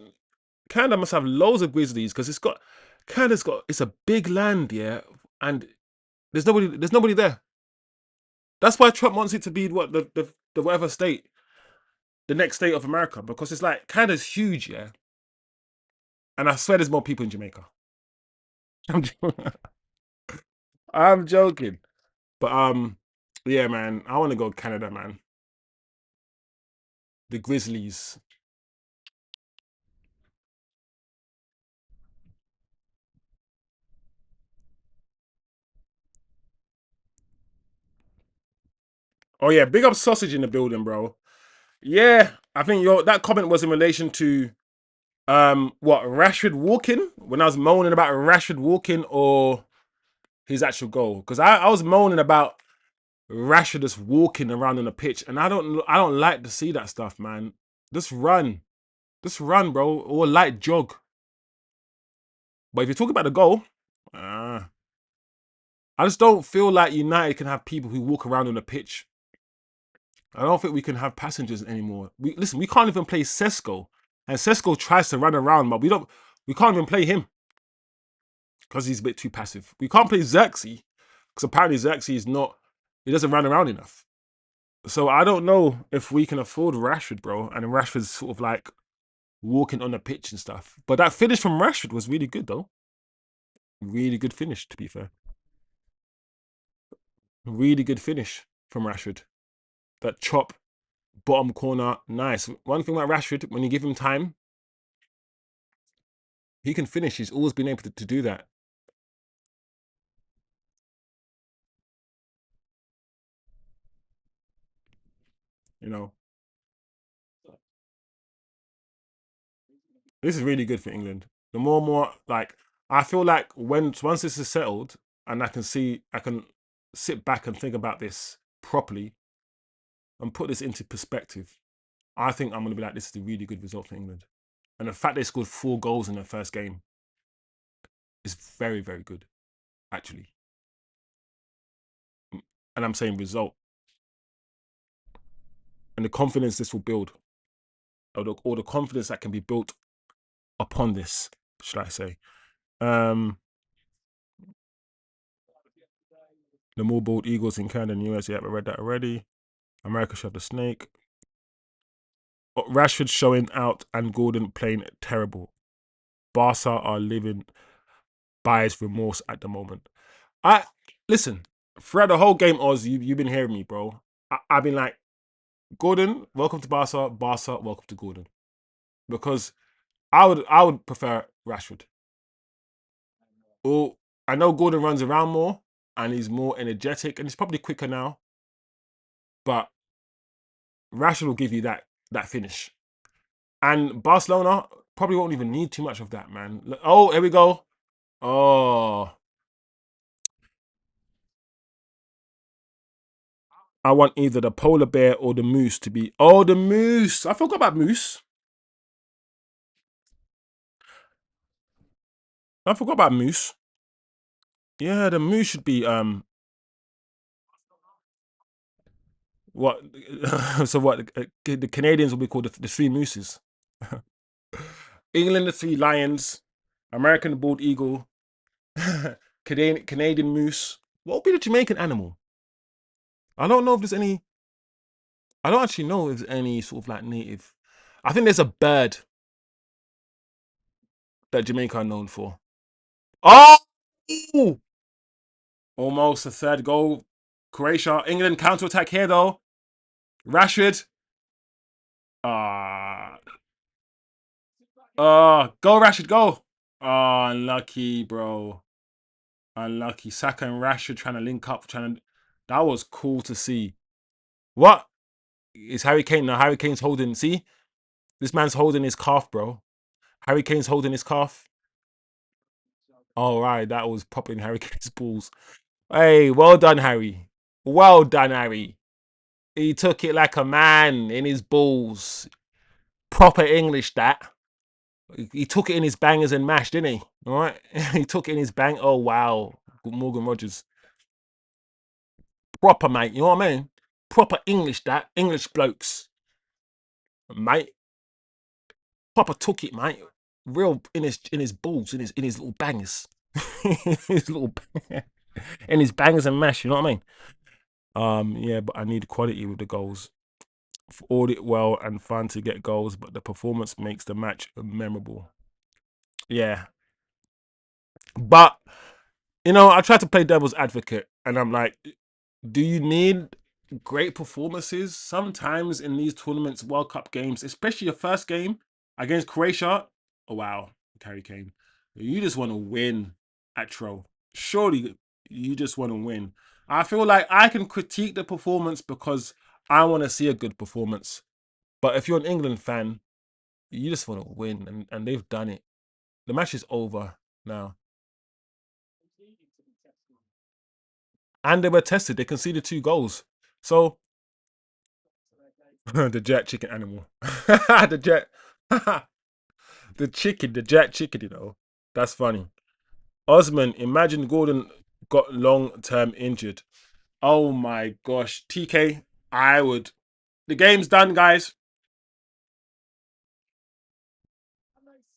Canada must have loads of Grizzlies because it's a big land, yeah, and there's nobody there. That's why Trump wants it to be what the whatever state, the next state of America, because it's like Canada's huge, yeah, and I swear there's more people in Jamaica. I'm I'm joking, but yeah, man, I want to go Canada, man. The Grizzlies. Oh yeah, big up sausage in the building, bro. Yeah, I think your that comment was in relation to what Rashford walking when I was moaning about Rashford walking or his actual goal because I was moaning about Rashford just walking around on the pitch and I don't like to see that stuff, man. Just run, bro, or light jog. But if you're talking about the goal, uh, I just don't feel like United can have people who walk around on the pitch. I don't think we can have passengers anymore. Listen, we can't even play Sesko, and Sesko tries to run around, but we can't even play him because he's a bit too passive. We can't play Xerxes because apparently Xerxes is not, he doesn't run around enough. So I don't know if we can afford Rashford, bro. And Rashford's sort of like walking on the pitch and stuff. But that finish from Rashford was really good, though. Really good finish, to be fair. Really good finish from Rashford. That chop, bottom corner, nice. One thing about Rashford, when you give him time, he can finish. He's always been able to do that. You know, this is really good for England. The more and more, like, I feel like once this is settled and I can sit back and think about this properly and put this into perspective. I think I'm going to be like, this is a really good result for England. And the fact they scored 4 goals in their first game is very, very good, actually. And I'm saying result. And the confidence this will build, or the confidence that can be built upon this, should I say. Um, the more bald eagles in Canada and US, yeah, I read that already. America shot the snake. Rashford showing out and Gordon playing terrible. Barca are living buyer's remorse at the moment. I listen throughout the whole game, Oz. You've been hearing me, bro. I've been like, Gordon, welcome to Barca. Barca, welcome to Gordon. Because I would prefer Rashford. Or I know Gordon runs around more and he's more energetic and he's probably quicker now. But Rashford will give you that finish. And Barcelona probably won't even need too much of that, man. Oh, here we go. Oh, I want either the polar bear or the moose to be. Oh, the moose. I forgot about moose. I forgot about moose. Yeah, the moose should be what? So what? The Canadians will be called the three mooses. England the three lions. American the bald eagle. Canadian moose. What would be the Jamaican animal? I don't know if there's any. I don't actually know if there's any sort of like native. I think there's a bird that Jamaica are known for. Oh, almost a third goal. Croatia, England counter attack here though. Rashford. Ah, go Rashford, go. Oh, unlucky, bro. Unlucky. Saka and Rashford trying to link up, trying to. That was cool to see. What is Harry Kane now? Harry Kane's holding. See, this man's holding his calf, bro. Harry Kane's holding his calf. All right, that was popping Harry Kane's balls. Hey, well done, Harry. Well done, Harry. He took it like a man in his balls. Proper English, that. He took it in his bangers and mash, didn't he? All right. He took it in his bang. Oh, wow. Morgan Rogers. Proper, mate. You know what I mean? Proper English, that. English blokes, mate. Proper took it, mate. Real in his balls, in his little bangers. His little in his bangers and mash, you know what I mean? Yeah, but I need quality with the goals. All it well and fun to get goals, but the performance makes the match memorable. Yeah. But I try to play devil's advocate and I'm like, do you need great performances? Sometimes in these tournaments, World Cup games, especially your first game against Croatia, oh wow, Harry Kane. You just want to win at Tro. Surely you just want to win. I feel like I can critique the performance because I want to see a good performance. But if you're an England fan, you just want to win, and they've done it. The match is over now. And they were tested. They conceded 2 goals. So the jet chicken animal. the jet the jet chicken, That's funny. Osman, imagine Gordon got long term injured. Oh my gosh. TK, I would. The game's done, guys.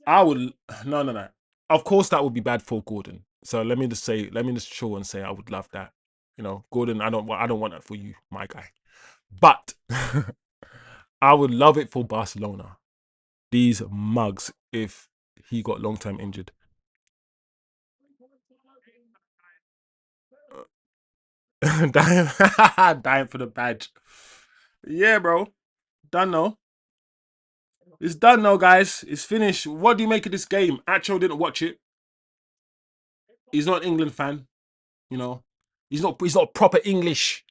I would no no no. Of course that would be bad for Gordon. So let me just show and say I would love that. Gordon, I don't want that for you, my guy. But I would love it for Barcelona. These mugs if he got long term injured. dying, dying for the badge. Yeah, bro. Done now. It's done now, guys. It's finished. What do you make of this game? Acho didn't watch it. He's not an England fan. You know, He's not proper English.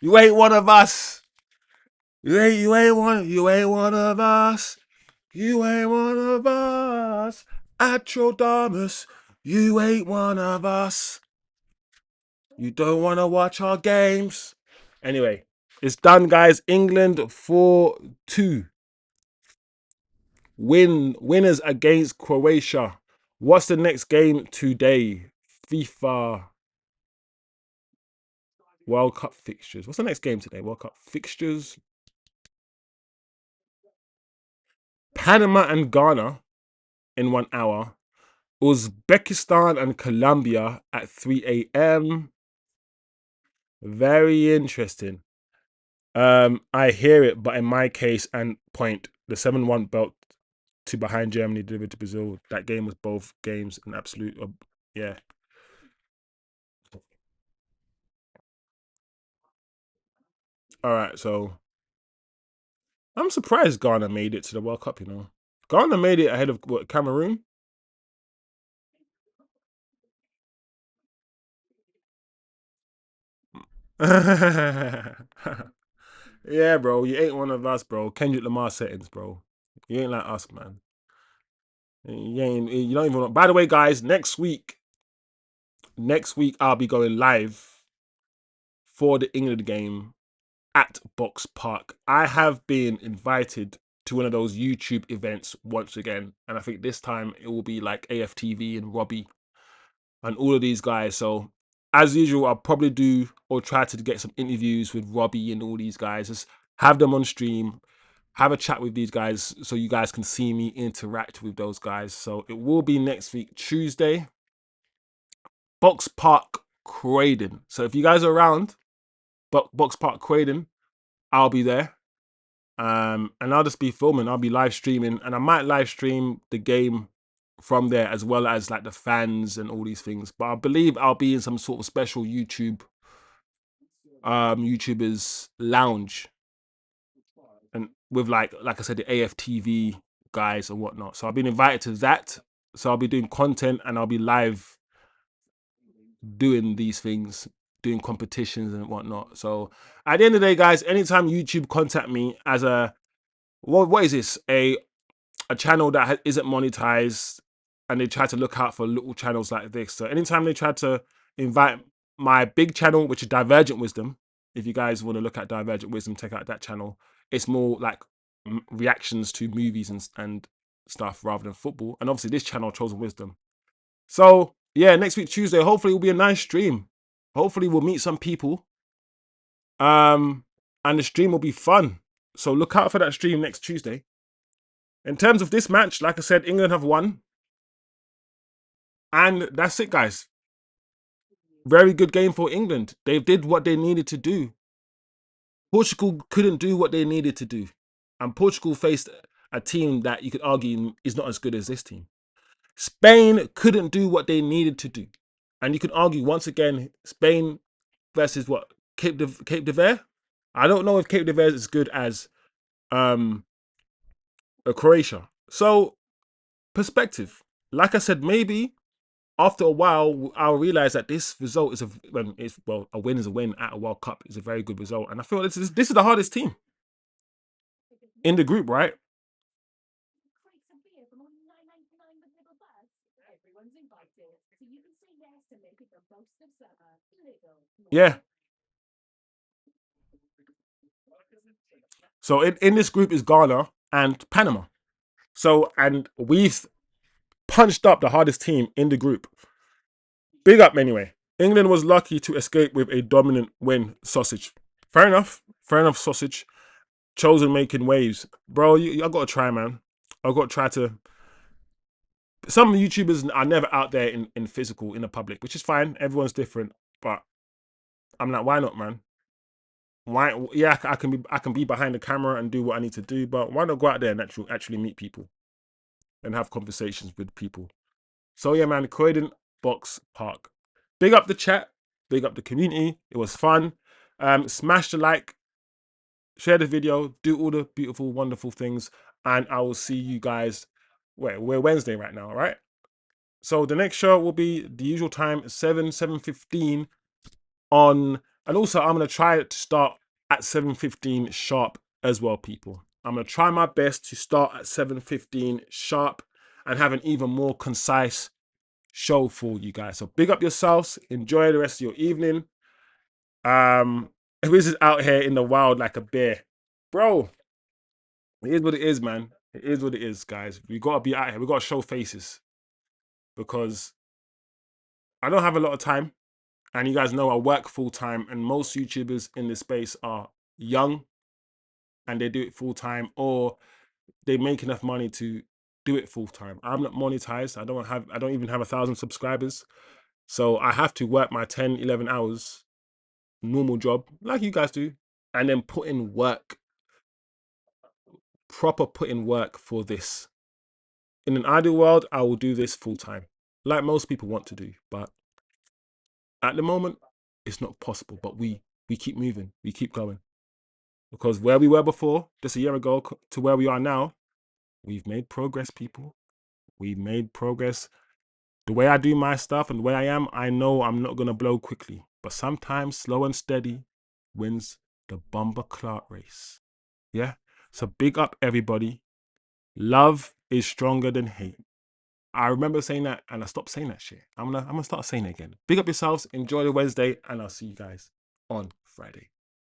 You ain't one of us. You ain't one of us. You ain't one of us. Atrodamus, you ain't one of us. You don't want to watch our games. Anyway, it's done, guys. England 4-2. Winners against Croatia. What's the next game today? FIFA World Cup fixtures. What's the next game today? World Cup fixtures. Panama and Ghana in 1 hour. Uzbekistan and Colombia at 3 a.m. Very interesting. I hear it, but in my case and point, the 7-1 belt to behind Germany delivered to Brazil. That game was both games an absolute, yeah. All right, so I'm surprised Ghana made it to the World Cup. Ghana made it ahead of what, Cameroon. Yeah, bro, you ain't one of us, bro. Kendrick Lamar settings, bro. You ain't like us, man. You don't even. By the way, guys, next week I'll be going live for the England game at Box Park. I have been invited to one of those YouTube events once again, and I think this time it will be like AFTV and Robbie and all of these guys. So as usual, I'll probably do or try to get some interviews with Robbie and all these guys. Just have them on stream, have a chat with these guys so you guys can see me interact with those guys. So it will be next week, Tuesday, Box Park, Croydon. So if you guys are around, Box Park, Croydon, I'll be there. And I'll just be filming. I'll be live streaming, and I might live stream the game from there as well as like the fans and all these things. But I believe I'll be in some sort of special YouTubers lounge, and with like I said, the AFTV guys and whatnot. So I've been invited to that. So I'll be doing content and I'll be live doing these things, doing competitions and whatnot. So at the end of the day, guys, anytime YouTube contact me as a what is this? A channel that isn't monetized, and they try to look out for little channels like this. So anytime they try to invite my big channel, which is Divergent Wisdom, if you guys want to look at Divergent Wisdom, check out that channel. It's more like reactions to movies and stuff rather than football. And obviously this channel, Chosen Wisdom. So yeah, next week Tuesday, hopefully it will be a nice stream. Hopefully we'll meet some people. And the stream will be fun. So look out for that stream next Tuesday. In terms of this match, like I said, England have won. And that's it, guys. Very good game for England. They did what they needed to do. Portugal couldn't do what they needed to do. And Portugal faced a team that you could argue is not as good as this team. Spain couldn't do what they needed to do. And you can argue once again, Spain versus what? Cape de Verde? I don't know if Cape de Verde is as good as Croatia. So perspective. Like I said, maybe after a while, I'll realize that this result is a win is a win at a World Cup is a very good result, and I feel this is the hardest team in the group, right? Yeah. So in this group is Ghana and Panama. So and we've punched up the hardest team in the group. Big up anyway. England was lucky to escape with a dominant win. Sausage. Fair enough. Fair enough. Sausage. Chosen making waves, bro. I gotta try, man. I gotta try to. Some YouTubers are never out there in physical in the public, which is fine. Everyone's different, but I'm like, why not, man? Why? Yeah, I can be behind the camera and do what I need to do, but why not go out there and actually meet people and have conversations with people? So yeah, man, Croydon Box Park. Big up the chat, big up the community. It was fun. Smash the like, share the video, do all the beautiful, wonderful things, and I will see you guys. We're Wednesday right now, right? So the next show will be the usual time, 7:15 on, and also I'm gonna try to start at 7:15 sharp as well, people. I'm gonna try my best to start at 7:15 sharp and have an even more concise show for you guys. So big up yourselves, enjoy the rest of your evening. Wiz is out here in the wild like a bear, bro. It is what it is, man. It is what it is, guys. We gotta be out here. We gotta show faces because I don't have a lot of time, and you guys know I work full time, and most YouTubers in this space are young and they do it full time, or they make enough money to do it full time. I'm not monetized. I don't even have 1,000 subscribers, so I have to work my 10, 11 hours normal job like you guys do, and then put in work, proper put in work for this. In an ideal world, I will do this full time, like most people want to do. But at the moment, it's not possible. But we keep moving, we keep going, because where we were before, just a year ago, to where we are now, we've made progress, people. We've made progress. The way I do my stuff and the way I am, I know I'm not gonna blow quickly. But sometimes slow and steady wins the bumper cart race. Yeah. So big up everybody. Love is stronger than hate. I remember saying that and I stopped saying that shit. I'm gonna start saying it again. Big up yourselves, enjoy the Wednesday, and I'll see you guys on Friday.